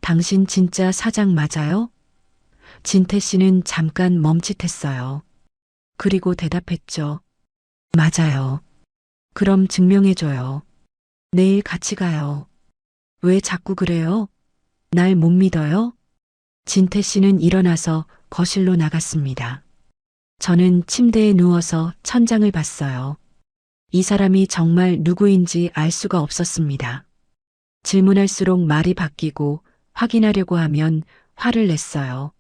당신 진짜 사장 맞아요? 진태 씨는 잠깐 멈칫했어요. 그리고 대답했죠. 맞아요. 그럼 증명해줘요. 내일 같이 가요. 왜 자꾸 그래요? 날 못 믿어요? 진태 씨는 일어나서 거실로 나갔습니다. 저는 침대에 누워서 천장을 봤어요. 이 사람이 정말 누구인지 알 수가 없었습니다. 질문할수록 말이 바뀌고 확인하려고 하면 화를 냈어요.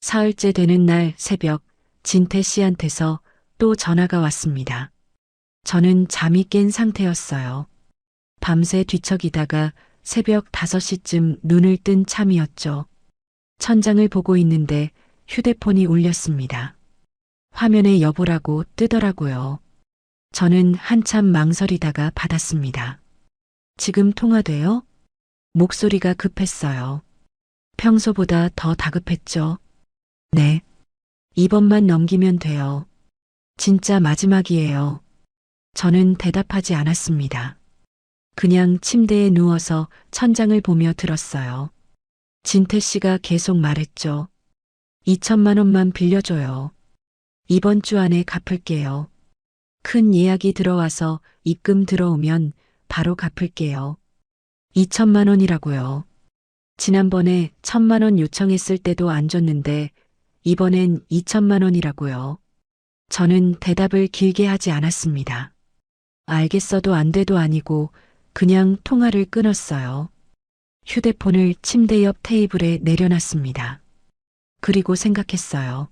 사흘째 되는 날 새벽 진태 씨한테서 또 전화가 왔습니다. 저는 잠이 깬 상태였어요. 밤새 뒤척이다가 새벽 5시쯤 눈을 뜬 참이었죠. 천장을 보고 있는데 휴대폰이 울렸습니다. 화면에 여보라고 뜨더라고요. 저는 한참 망설이다가 받았습니다. 지금 통화돼요? 목소리가 급했어요. 평소보다 더 다급했죠. 네. 이번만 넘기면 돼요. 진짜 마지막이에요. 저는 대답하지 않았습니다. 그냥 침대에 누워서 천장을 보며 들었어요. 진태 씨가 계속 말했죠. 2,000만 원만 빌려줘요. 이번 주 안에 갚을게요. 큰 예약이 들어와서 입금 들어오면 바로 갚을게요. 2,000만 원이라고요. 지난번에 1,000만 원 요청했을 때도 안 줬는데 이번엔 2,000만 원이라고요. 저는 대답을 길게 하지 않았습니다. 알겠어도 안 돼도 아니고 그냥 통화를 끊었어요. 휴대폰을 침대 옆 테이블에 내려놨습니다. 그리고 생각했어요.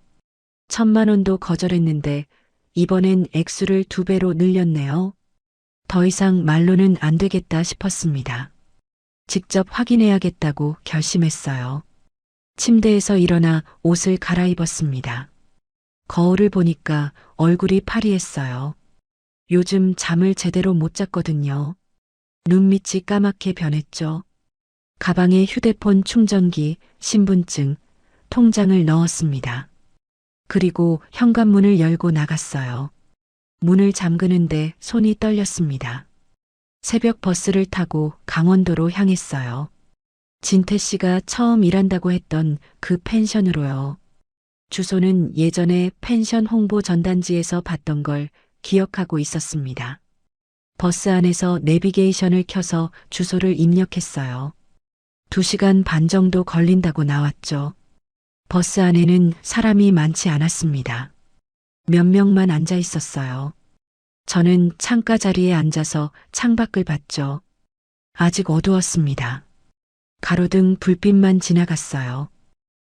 1,000만 원도 거절했는데 이번엔 액수를 2배로 늘렸네요. 더 이상 말로는 안 되겠다 싶었습니다. 직접 확인해야겠다고 결심했어요. 침대에서 일어나 옷을 갈아입었습니다. 거울을 보니까 얼굴이 파리했어요. 요즘 잠을 제대로 못 잤거든요. 눈밑이 까맣게 변했죠. 가방에 휴대폰 충전기, 신분증, 통장을 넣었습니다. 그리고 현관문을 열고 나갔어요. 문을 잠그는데 손이 떨렸습니다. 새벽 버스를 타고 강원도로 향했어요. 진태 씨가 처음 일한다고 했던 그 펜션으로요. 주소는 예전에 펜션 홍보 전단지에서 봤던 걸 기억하고 있었습니다. 버스 안에서 내비게이션을 켜서 주소를 입력했어요. 2시간 반 정도 걸린다고 나왔죠. 버스 안에는 사람이 많지 않았습니다. 몇 명만 앉아 있었어요. 저는 창가 자리에 앉아서 창밖을 봤죠. 아직 어두웠습니다. 가로등 불빛만 지나갔어요.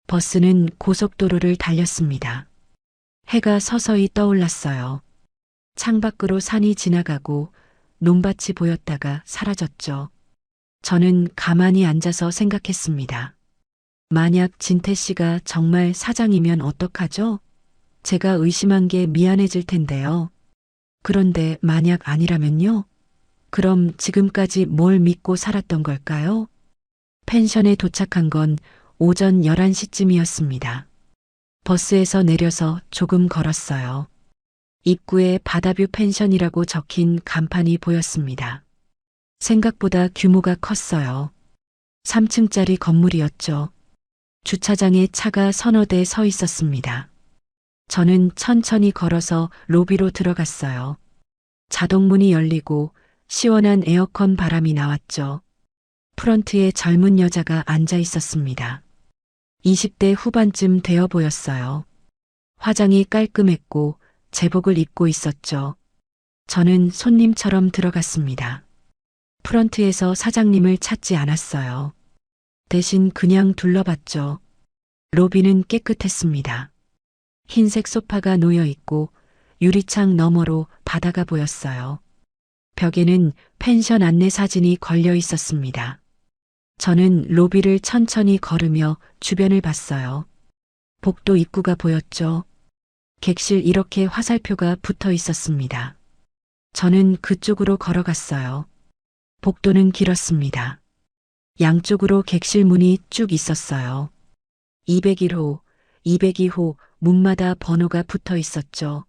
버스는 고속도로를 달렸습니다. 해가 서서히 떠올랐어요. 창밖으로 산이 지나가고 논밭이 보였다가 사라졌죠. 저는 가만히 앉아서 생각했습니다. 만약 진태 씨가 정말 사장이면 어떡하죠? 제가 의심한 게 미안해질 텐데요. 그런데 만약 아니라면요? 그럼 지금까지 뭘 믿고 살았던 걸까요? 펜션에 도착한 건 오전 11시쯤이었습니다. 버스에서 내려서 조금 걸었어요. 입구에 바다뷰 펜션이라고 적힌 간판이 보였습니다. 생각보다 규모가 컸어요. 3층짜리 건물이었죠. 주차장에 차가 서너 대 서 있었습니다. 저는 천천히 걸어서 로비로 들어갔어요. 자동문이 열리고 시원한 에어컨 바람이 나왔죠. 프런트에 젊은 여자가 앉아 있었습니다. 20대 후반쯤 되어 보였어요. 화장이 깔끔했고 제복을 입고 있었죠. 저는 손님처럼 들어갔습니다. 프런트에서 사장님을 찾지 않았어요. 대신 그냥 둘러봤죠. 로비는 깨끗했습니다. 흰색 소파가 놓여 있고 유리창 너머로 바다가 보였어요. 벽에는 펜션 안내 사진이 걸려 있었습니다. 저는 로비를 천천히 걸으며 주변을 봤어요. 복도 입구가 보였죠. 객실 이렇게 화살표가 붙어 있었습니다. 저는 그쪽으로 걸어갔어요. 복도는 길었습니다. 양쪽으로 객실 문이 쭉 있었어요. 201호, 202호 문마다 번호가 붙어 있었죠.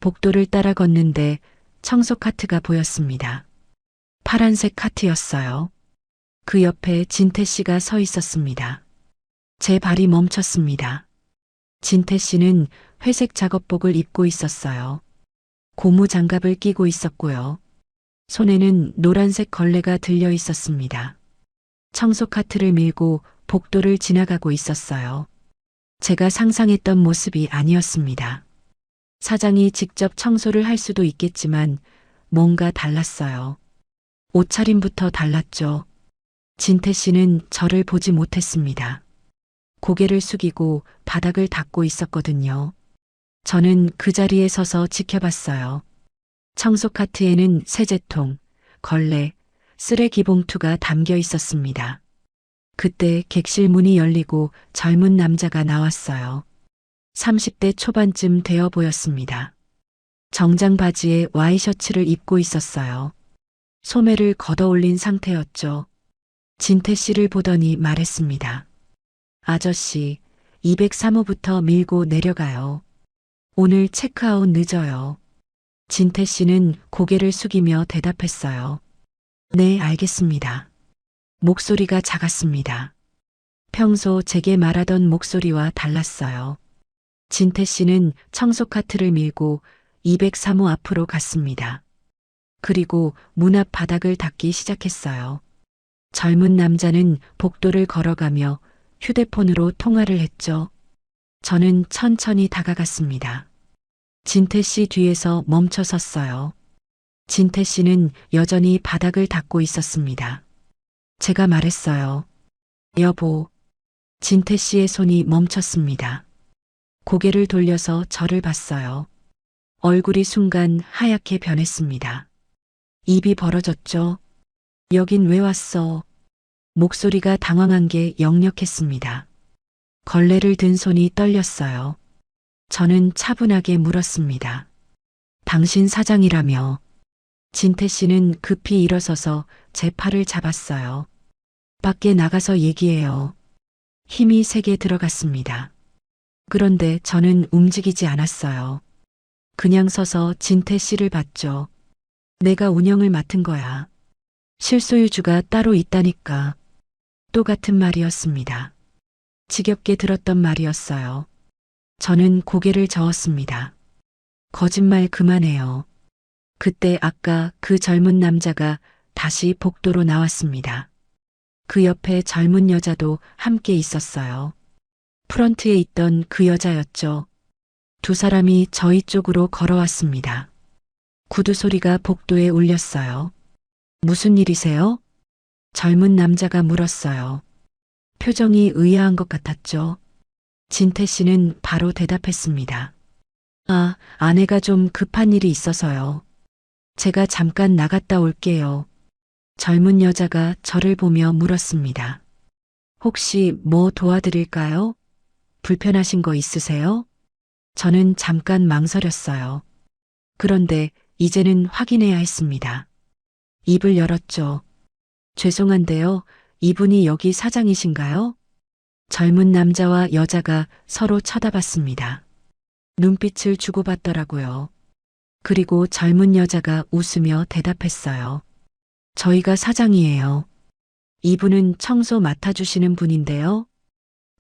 복도를 따라 걷는데 청소 카트가 보였습니다. 파란색 카트였어요. 그 옆에 진태 씨가 서 있었습니다. 제 발이 멈췄습니다. 진태 씨는 회색 작업복을 입고 있었어요. 고무 장갑을 끼고 있었고요. 손에는 노란색 걸레가 들려 있었습니다. 청소 카트를 밀고 복도를 지나가고 있었어요. 제가 상상했던 모습이 아니었습니다. 사장이 직접 청소를 할 수도 있겠지만 뭔가 달랐어요. 옷차림부터 달랐죠. 진태 씨는 저를 보지 못했습니다. 고개를 숙이고 바닥을 닦고 있었거든요. 저는 그 자리에 서서 지켜봤어요. 청소 카트에는 세제통, 걸레, 쓰레기 봉투가 담겨 있었습니다. 그때 객실 문이 열리고 젊은 남자가 나왔어요. 30대 초반쯤 되어 보였습니다. 정장 바지에 와이셔츠를 입고 있었어요. 소매를 걷어올린 상태였죠. 진태 씨를 보더니 말했습니다. 아저씨, 203호부터 밀고 내려가요. 오늘 체크아웃 늦어요. 진태 씨는 고개를 숙이며 대답했어요. 네, 알겠습니다. 목소리가 작았습니다. 평소 제게 말하던 목소리와 달랐어요. 진태 씨는 청소 카트를 밀고 203호 앞으로 갔습니다. 그리고 문 앞 바닥을 닦기 시작했어요. 젊은 남자는 복도를 걸어가며 휴대폰으로 통화를 했죠. 저는 천천히 다가갔습니다. 진태 씨 뒤에서 멈춰 섰어요. 진태 씨는 여전히 바닥을 닦고 있었습니다. 제가 말했어요. 여보, 진태 씨의 손이 멈췄습니다. 고개를 돌려서 저를 봤어요. 얼굴이 순간 하얗게 변했습니다. 입이 벌어졌죠. 여긴 왜 왔어? 목소리가 당황한 게 역력했습니다. 걸레를 든 손이 떨렸어요. 저는 차분하게 물었습니다. 당신 사장이라며. 진태 씨는 급히 일어서서 제 팔을 잡았어요. 밖에 나가서 얘기해요. 힘이 세게 들어갔습니다. 그런데 저는 움직이지 않았어요. 그냥 서서 진태 씨를 봤죠. 내가 운영을 맡은 거야. 실소유주가 따로 있다니까. 또 같은 말이었습니다. 지겹게 들었던 말이었어요. 저는 고개를 저었습니다. 거짓말 그만해요. 그때 아까 그 젊은 남자가 다시 복도로 나왔습니다. 그 옆에 젊은 여자도 함께 있었어요. 프런트에 있던 그 여자였죠. 두 사람이 저희 쪽으로 걸어왔습니다. 구두 소리가 복도에 울렸어요. 무슨 일이세요? 젊은 남자가 물었어요. 표정이 의아한 것 같았죠. 진태 씨는 바로 대답했습니다. 아, 아내가 좀 급한 일이 있어서요. 제가 잠깐 나갔다 올게요. 젊은 여자가 저를 보며 물었습니다. 혹시 뭐 도와드릴까요? 불편하신 거 있으세요? 저는 잠깐 망설였어요. 그런데 이제는 확인해야 했습니다. 입을 열었죠. 죄송한데요. 이분이 여기 사장이신가요? 젊은 남자와 여자가 서로 쳐다봤습니다. 눈빛을 주고받더라고요. 그리고 젊은 여자가 웃으며 대답했어요. 저희가 사장이에요. 이분은 청소 맡아주시는 분인데요.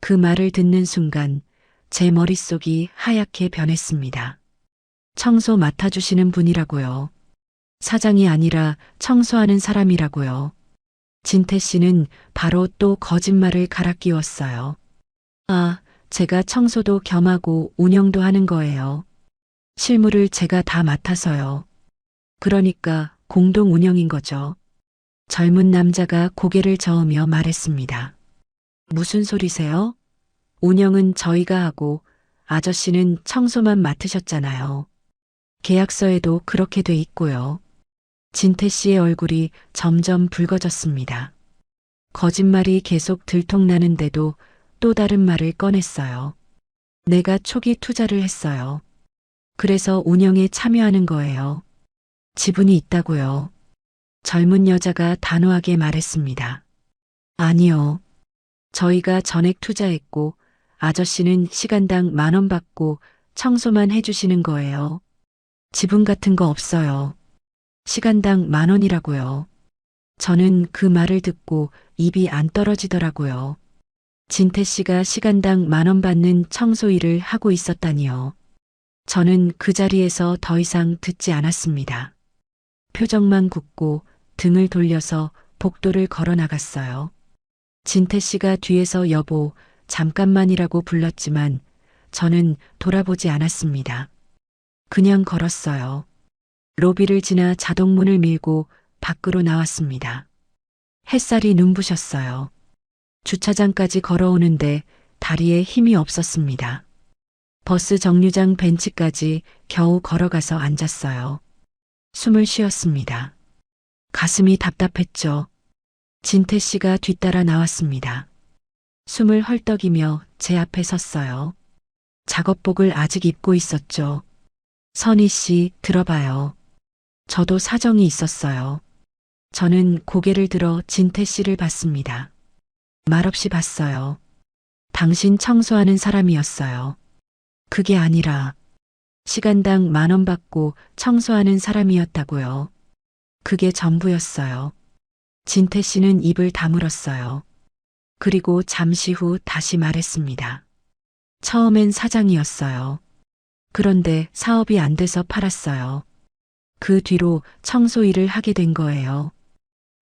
그 말을 듣는 순간 제 머릿속이 하얗게 변했습니다. 청소 맡아주시는 분이라고요. 사장이 아니라 청소하는 사람이라고요. 진태 씨는 바로 또 거짓말을 갈아 끼웠어요. 아, 제가 청소도 겸하고 운영도 하는 거예요. 실무를 제가 다 맡아서요. 그러니까 공동 운영인 거죠. 젊은 남자가 고개를 저으며 말했습니다. 무슨 소리세요? 운영은 저희가 하고 아저씨는 청소만 맡으셨잖아요. 계약서에도 그렇게 돼 있고요. 진태 씨의 얼굴이 점점 붉어졌습니다. 거짓말이 계속 들통나는데도 또 다른 말을 꺼냈어요. 내가 초기 투자를 했어요. 그래서 운영에 참여하는 거예요. 지분이 있다고요. 젊은 여자가 단호하게 말했습니다. 아니요. 저희가 전액 투자했고 아저씨는 시간당 10,000원 받고 청소만 해주시는 거예요. 지분 같은 거 없어요. 시간당 10,000원이라고요. 저는 그 말을 듣고 입이 안 떨어지더라고요. 진태 씨가 시간당 10,000원 받는 청소 일을 하고 있었다니요. 저는 그 자리에서 더 이상 듣지 않았습니다. 표정만 굳고 등을 돌려서 복도를 걸어 나갔어요. 진태 씨가 뒤에서 여보, 잠깐만이라고 불렀지만 저는 돌아보지 않았습니다. 그냥 걸었어요. 로비를 지나 자동문을 밀고 밖으로 나왔습니다. 햇살이 눈부셨어요. 주차장까지 걸어오는데 다리에 힘이 없었습니다. 버스 정류장 벤치까지 겨우 걸어가서 앉았어요. 숨을 쉬었습니다. 가슴이 답답했죠. 진태 씨가 뒤따라 나왔습니다. 숨을 헐떡이며 제 앞에 섰어요. 작업복을 아직 입고 있었죠. 선희 씨, 들어봐요. 저도 사정이 있었어요. 저는 고개를 들어 진태 씨를 봤습니다. 말없이 봤어요. 당신 청소하는 사람이었어요. 그게 아니라 시간당 10,000원 받고 청소하는 사람이었다고요. 그게 전부였어요. 진태 씨는 입을 다물었어요. 그리고 잠시 후 다시 말했습니다. 처음엔 사장이었어요. 그런데 사업이 안 돼서 팔았어요. 그 뒤로 청소 일을 하게 된 거예요.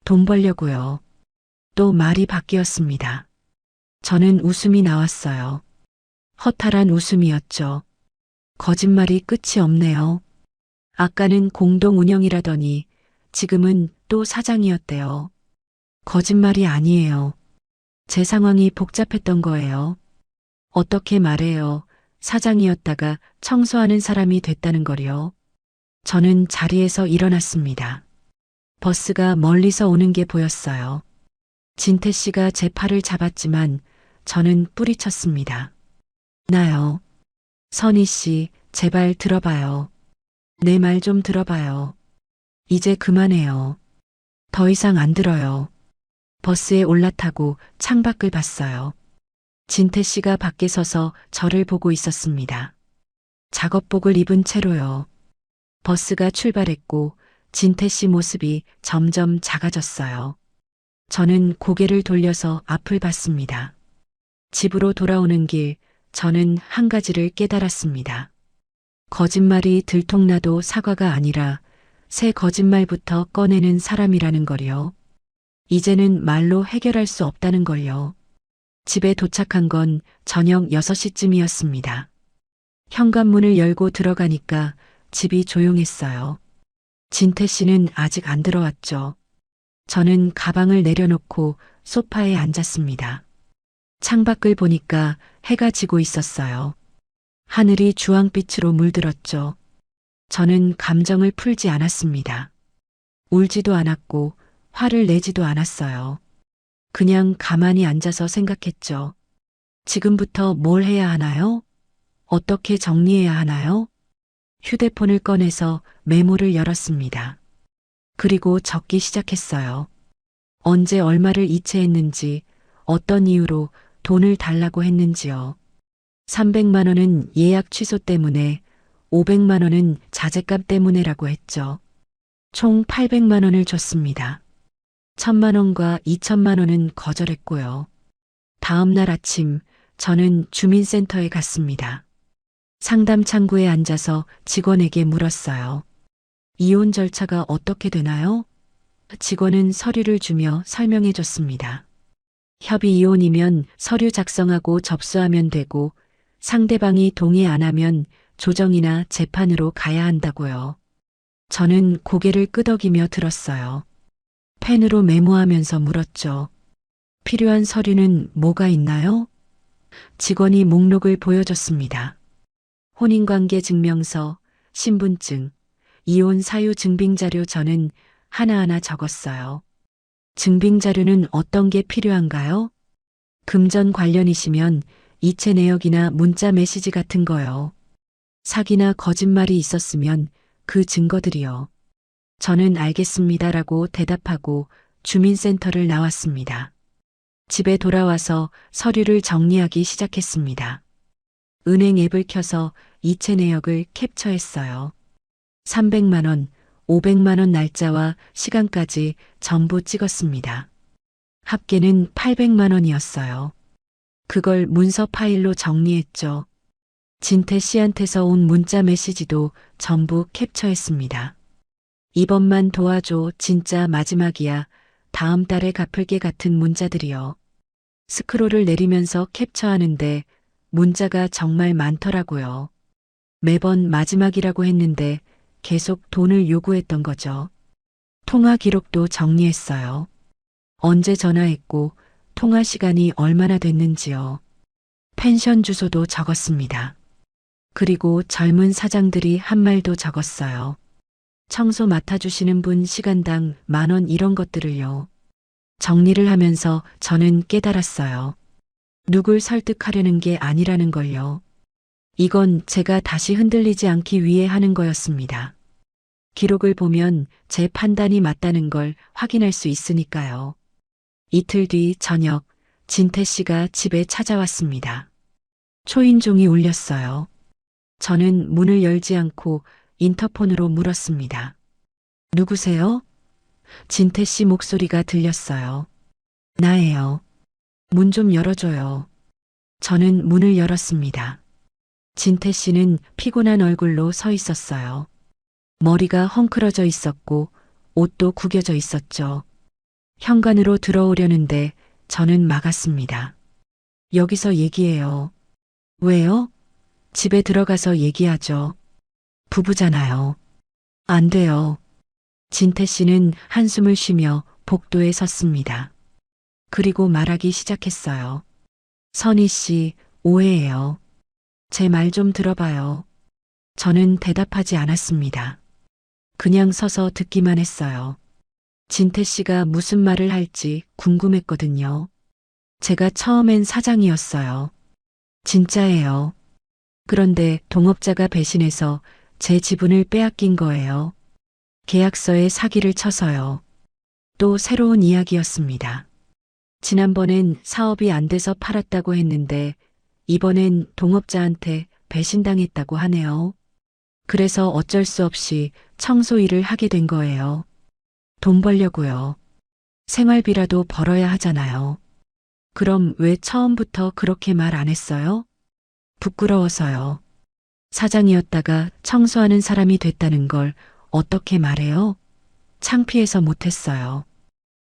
돈 벌려고요. 또 말이 바뀌었습니다. 저는 웃음이 나왔어요. 허탈한 웃음이었죠. 거짓말이 끝이 없네요. 아까는 공동 운영이라더니 지금은 또 사장이었대요. 거짓말이 아니에요. 제 상황이 복잡했던 거예요. 어떻게 말해요? 사장이었다가 청소하는 사람이 됐다는 거요. 저는 자리에서 일어났습니다. 버스가 멀리서 오는 게 보였어요. 진태 씨가 제 팔을 잡았지만 저는 뿌리쳤습니다. 나요. 선희 씨, 제발 들어봐요. 내 말 좀 들어봐요. 이제 그만해요. 더 이상 안 들어요. 버스에 올라타고 창밖을 봤어요. 진태 씨가 밖에 서서 저를 보고 있었습니다. 작업복을 입은 채로요. 버스가 출발했고 진태 씨 모습이 점점 작아졌어요. 저는 고개를 돌려서 앞을 봤습니다. 집으로 돌아오는 길, 저는 한 가지를 깨달았습니다. 거짓말이 들통나도 사과가 아니라 새 거짓말부터 꺼내는 사람이라는 걸요. 이제는 말로 해결할 수 없다는 걸요. 집에 도착한 건 저녁 6시쯤이었습니다. 현관문을 열고 들어가니까 집이 조용했어요. 진태 씨는 아직 안 들어왔죠. 저는 가방을 내려놓고 소파에 앉았습니다. 창밖을 보니까 해가 지고 있었어요. 하늘이 주황빛으로 물들었죠. 저는 감정을 풀지 않았습니다. 울지도 않았고 화를 내지도 않았어요. 그냥 가만히 앉아서 생각했죠. 지금부터 뭘 해야 하나요? 어떻게 정리해야 하나요? 휴대폰을 꺼내서 메모를 열었습니다. 그리고 적기 시작했어요. 언제 얼마를 이체했는지, 어떤 이유로 돈을 달라고 했는지요. 300만 원은 예약 취소 때문에, 500만 원은 자재값 때문에라고 했죠. 총 800만 원을 줬습니다. 1000만 원과 2000만 원은 거절했고요. 다음 날 아침 저는 주민센터에 갔습니다. 상담 창구에 앉아서 직원에게 물었어요. 이혼 절차가 어떻게 되나요? 직원은 서류를 주며 설명해 줬습니다. 협의 이혼이면 서류 작성하고 접수하면 되고 상대방이 동의 안 하면 조정이나 재판으로 가야 한다고요. 저는 고개를 끄덕이며 들었어요. 펜으로 메모하면서 물었죠. 필요한 서류는 뭐가 있나요? 직원이 목록을 보여줬습니다. 혼인관계 증명서, 신분증, 이혼 사유 증빙자료 저는 하나하나 적었어요. 증빙자료는 어떤 게 필요한가요? 금전 관련이시면 이체 내역이나 문자 메시지 같은 거요. 사기나 거짓말이 있었으면 그 증거들이요. 저는 알겠습니다라고 대답하고 주민센터를 나왔습니다. 집에 돌아와서 서류를 정리하기 시작했습니다. 은행 앱을 켜서 이체 내역을 캡처했어요. 300만 원, 500만 원 날짜와 시간까지 전부 찍었습니다. 합계는 800만 원이었어요. 그걸 문서 파일로 정리했죠. 진태 씨한테서 온 문자 메시지도 전부 캡처했습니다. 이번만 도와줘, 진짜 마지막이야. 다음 달에 갚을게 같은 문자들이요. 스크롤을 내리면서 캡처하는데 문자가 정말 많더라고요. 매번 마지막이라고 했는데 계속 돈을 요구했던 거죠. 통화 기록도 정리했어요. 언제 전화했고 통화 시간이 얼마나 됐는지요. 펜션 주소도 적었습니다. 그리고 젊은 사장들이 한 말도 적었어요. 청소 맡아주시는 분 시간당 10,000원 이런 것들을요. 정리를 하면서 저는 깨달았어요. 누굴 설득하려는 게 아니라는 걸요. 이건 제가 다시 흔들리지 않기 위해 하는 거였습니다. 기록을 보면 제 판단이 맞다는 걸 확인할 수 있으니까요. 이틀 뒤 저녁, 진태 씨가 집에 찾아왔습니다. 초인종이 울렸어요. 저는 문을 열지 않고 인터폰으로 물었습니다. 누구세요? 진태 씨 목소리가 들렸어요. 나예요. 문 좀 열어줘요. 저는 문을 열었습니다. 진태 씨는 피곤한 얼굴로 서 있었어요. 머리가 헝클어져 있었고 옷도 구겨져 있었죠. 현관으로 들어오려는데 저는 막았습니다. 여기서 얘기해요. 왜요? 집에 들어가서 얘기하죠. 부부잖아요. 안 돼요. 진태 씨는 한숨을 쉬며 복도에 섰습니다. 그리고 말하기 시작했어요. 선희 씨, 오해예요. 제 말 좀 들어봐요. 저는 대답하지 않았습니다. 그냥 서서 듣기만 했어요. 진태 씨가 무슨 말을 할지 궁금했거든요. 제가 처음엔 사장이었어요. 진짜예요. 그런데 동업자가 배신해서 제 지분을 빼앗긴 거예요. 계약서에 사기를 쳐서요. 또 새로운 이야기였습니다. 지난번엔 사업이 안 돼서 팔았다고 했는데 이번엔 동업자한테 배신당했다고 하네요. 그래서 어쩔 수 없이 청소 일을 하게 된 거예요. 돈 벌려고요. 생활비라도 벌어야 하잖아요. 그럼 왜 처음부터 그렇게 말 안 했어요? 부끄러워서요. 사장이었다가 청소하는 사람이 됐다는 걸 어떻게 말해요? 창피해서 못했어요.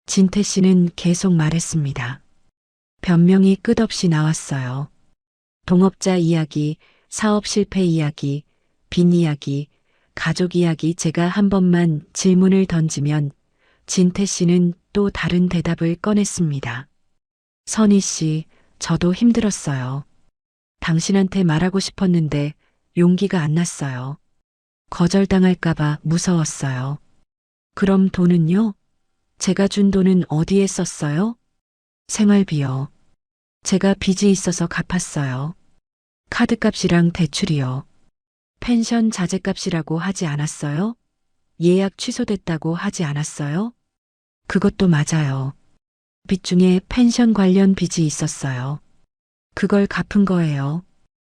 진태 씨는 계속 말했습니다. 변명이 끝없이 나왔어요. 동업자 이야기, 사업 실패 이야기, 빚 이야기, 가족 이야기. 제가 한 번만 질문을 던지면 진태 씨는 또 다른 대답을 꺼냈습니다. 선희 씨, 저도 힘들었어요. 당신한테 말하고 싶었는데 용기가 안 났어요. 거절당할까봐 무서웠어요. 그럼 돈은요? 제가 준 돈은 어디에 썼어요? 생활비요. 제가 빚이 있어서 갚았어요. 카드값이랑 대출이요. 펜션 자재값이라고 하지 않았어요? 예약 취소됐다고 하지 않았어요? 그것도 맞아요. 빚 중에 펜션 관련 빚이 있었어요. 그걸 갚은 거예요.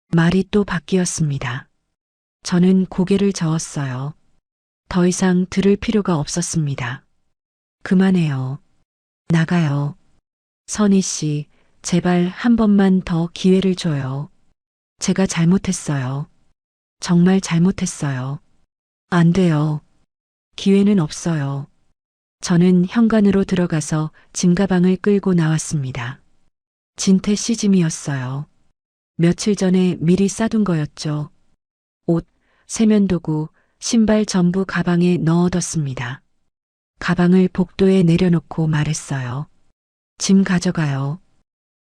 말이 또 바뀌었습니다. 저는 고개를 저었어요. 더 이상 들을 필요가 없었습니다. 그만해요. 나가요. 선희 씨, 제발 한 번만 더 기회를 줘요. 제가 잘못했어요. 정말 잘못했어요. 안 돼요. 기회는 없어요. 저는 현관으로 들어가서 짐가방을 끌고 나왔습니다. 진태 씨 짐이었어요. 며칠 전에 미리 싸둔 거였죠. 옷, 세면도구, 신발 전부 가방에 넣어뒀습니다. 가방을 복도에 내려놓고 말했어요. 짐 가져가요.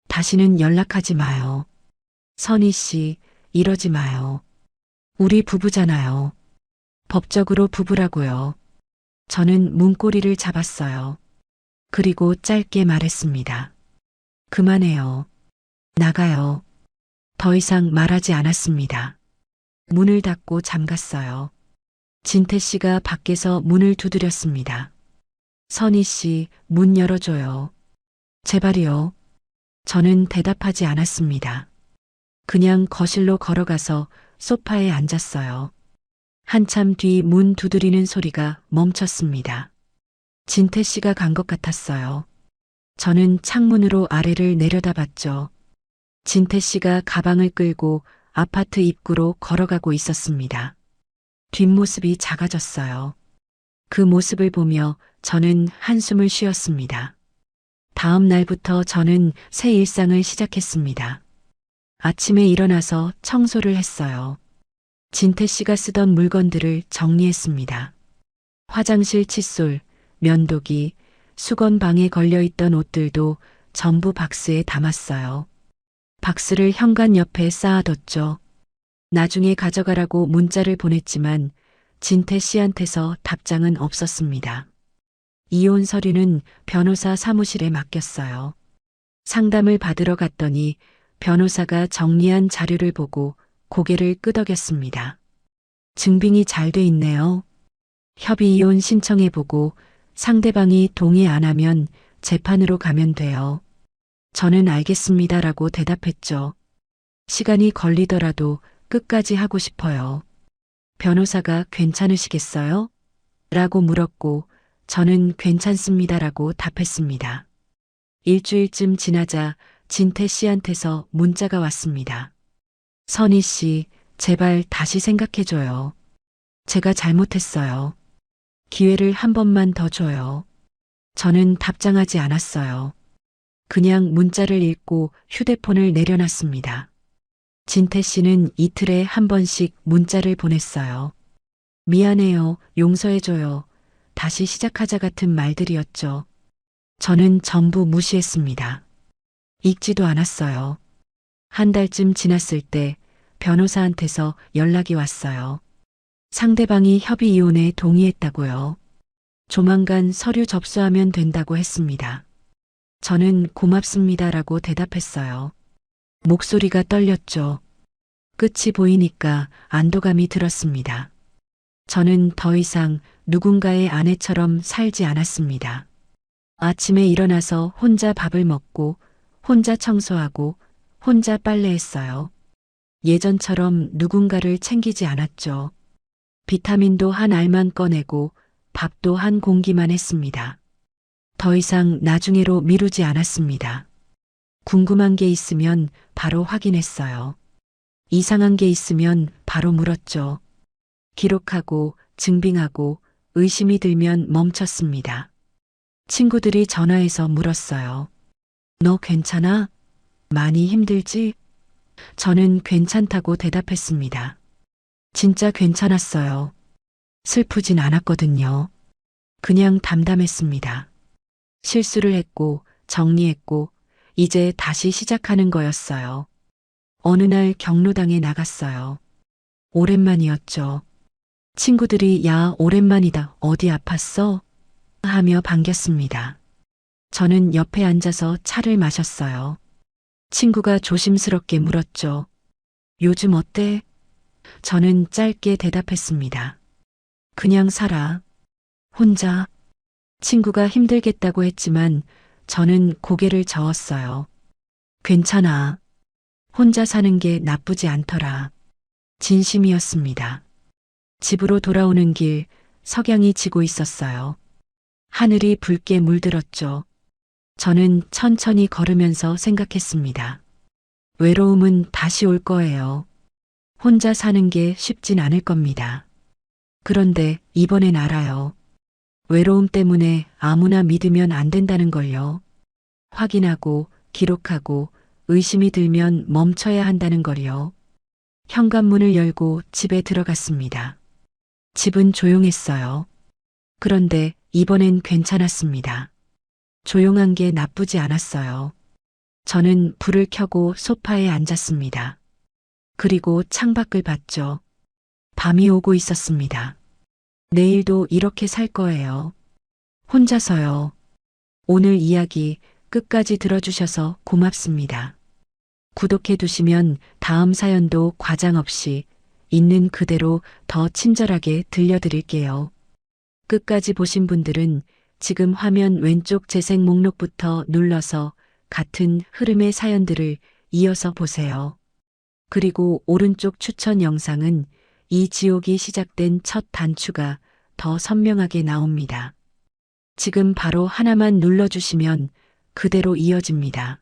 다시는 연락하지 마요. 선희 씨, 이러지 마요. 우리 부부잖아요. 법적으로 부부라고요. 저는 문고리를 잡았어요. 그리고 짧게 말했습니다. 그만해요. 나가요. 더 이상 말하지 않았습니다. 문을 닫고 잠갔어요. 진태 씨가 밖에서 문을 두드렸습니다. 선희 씨, 문 열어줘요. 제발이요. 저는 대답하지 않았습니다. 그냥 거실로 걸어가서 소파에 앉았어요. 한참 뒤 문 두드리는 소리가 멈췄습니다. 진태 씨가 간 것 같았어요. 저는 창문으로 아래를 내려다봤죠. 진태 씨가 가방을 끌고 아파트 입구로 걸어가고 있었습니다. 뒷모습이 작아졌어요. 그 모습을 보며 저는 한숨을 쉬었습니다. 다음 날부터 저는 새 일상을 시작했습니다. 아침에 일어나서 청소를 했어요. 진태 씨가 쓰던 물건들을 정리했습니다. 화장실 칫솔, 면도기, 수건방에 걸려있던 옷들도 전부 박스에 담았어요. 박스를 현관 옆에 쌓아뒀죠. 나중에 가져가라고 문자를 보냈지만 진태 씨한테서 답장은 없었습니다. 이혼 서류는 변호사 사무실에 맡겼어요. 상담을 받으러 갔더니 변호사가 정리한 자료를 보고 고개를 끄덕였습니다. 증빙이 잘 돼 있네요. 협의 이혼 신청해보고 상대방이 동의 안 하면 재판으로 가면 돼요. 저는 알겠습니다라고 대답했죠. 시간이 걸리더라도 끝까지 하고 싶어요. 변호사가 괜찮으시겠어요? 라고 물었고 저는 괜찮습니다라고 답했습니다. 일주일쯤 지나자 진태 씨한테서 문자가 왔습니다. 선희 씨, 제발 다시 생각해줘요. 제가 잘못했어요. 기회를 한 번만 더 줘요. 저는 답장하지 않았어요. 그냥 문자를 읽고 휴대폰을 내려놨습니다. 진태 씨는 이틀에 한 번씩 문자를 보냈어요. 미안해요, 용서해줘요, 다시 시작하자 같은 말들이었죠. 저는 전부 무시했습니다. 읽지도 않았어요. 한 달쯤 지났을 때 변호사한테서 연락이 왔어요. 상대방이 협의 이혼에 동의했다고요. 조만간 서류 접수하면 된다고 했습니다. 저는 고맙습니다라고 대답했어요. 목소리가 떨렸죠. 끝이 보이니까 안도감이 들었습니다. 저는 더 이상 누군가의 아내처럼 살지 않았습니다. 아침에 일어나서 혼자 밥을 먹고, 혼자 청소하고, 혼자 빨래했어요. 예전처럼 누군가를 챙기지 않았죠. 비타민도 한 알만 꺼내고, 밥도 한 공기만 했습니다. 더 이상 나중에로 미루지 않았습니다. 궁금한 게 있으면 바로 확인했어요. 이상한 게 있으면 바로 물었죠. 기록하고 증빙하고 의심이 들면 멈췄습니다. 친구들이 전화해서 물었어요. 너 괜찮아? 많이 힘들지? 저는 괜찮다고 대답했습니다. 진짜 괜찮았어요. 슬프진 않았거든요. 그냥 담담했습니다. 실수를 했고 정리했고 이제 다시 시작하는 거였어요. 어느 날 경로당에 나갔어요. 오랜만이었죠. 친구들이 야, 오랜만이다. 어디 아팠어? 하며 반겼습니다. 저는 옆에 앉아서 차를 마셨어요. 친구가 조심스럽게 물었죠. 요즘 어때? 저는 짧게 대답했습니다. 그냥 살아. 혼자. 친구가 힘들겠다고 했지만 저는 고개를 저었어요. 괜찮아. 혼자 사는 게 나쁘지 않더라. 진심이었습니다. 집으로 돌아오는 길 석양이 지고 있었어요. 하늘이 붉게 물들었죠. 저는 천천히 걸으면서 생각했습니다. 외로움은 다시 올 거예요. 혼자 사는 게 쉽진 않을 겁니다. 그런데 이번엔 알아요. 외로움 때문에 아무나 믿으면 안 된다는 걸요. 확인하고 기록하고 의심이 들면 멈춰야 한다는 걸요. 현관문을 열고 집에 들어갔습니다. 집은 조용했어요. 그런데 이번엔 괜찮았습니다. 조용한 게 나쁘지 않았어요. 저는 불을 켜고 소파에 앉았습니다. 그리고 창밖을 봤죠. 밤이 오고 있었습니다. 내일도 이렇게 살 거예요. 혼자서요. 오늘 이야기 끝까지 들어주셔서 고맙습니다. 구독해 두시면 다음 사연도 과장 없이 있는 그대로 더 친절하게 들려드릴게요. 끝까지 보신 분들은 지금 화면 왼쪽 재생 목록부터 눌러서 같은 흐름의 사연들을 이어서 보세요. 그리고 오른쪽 추천 영상은 이 지옥이 시작된 첫 단추가 더 선명하게 나옵니다. 지금 바로 하나만 눌러주시면 그대로 이어집니다.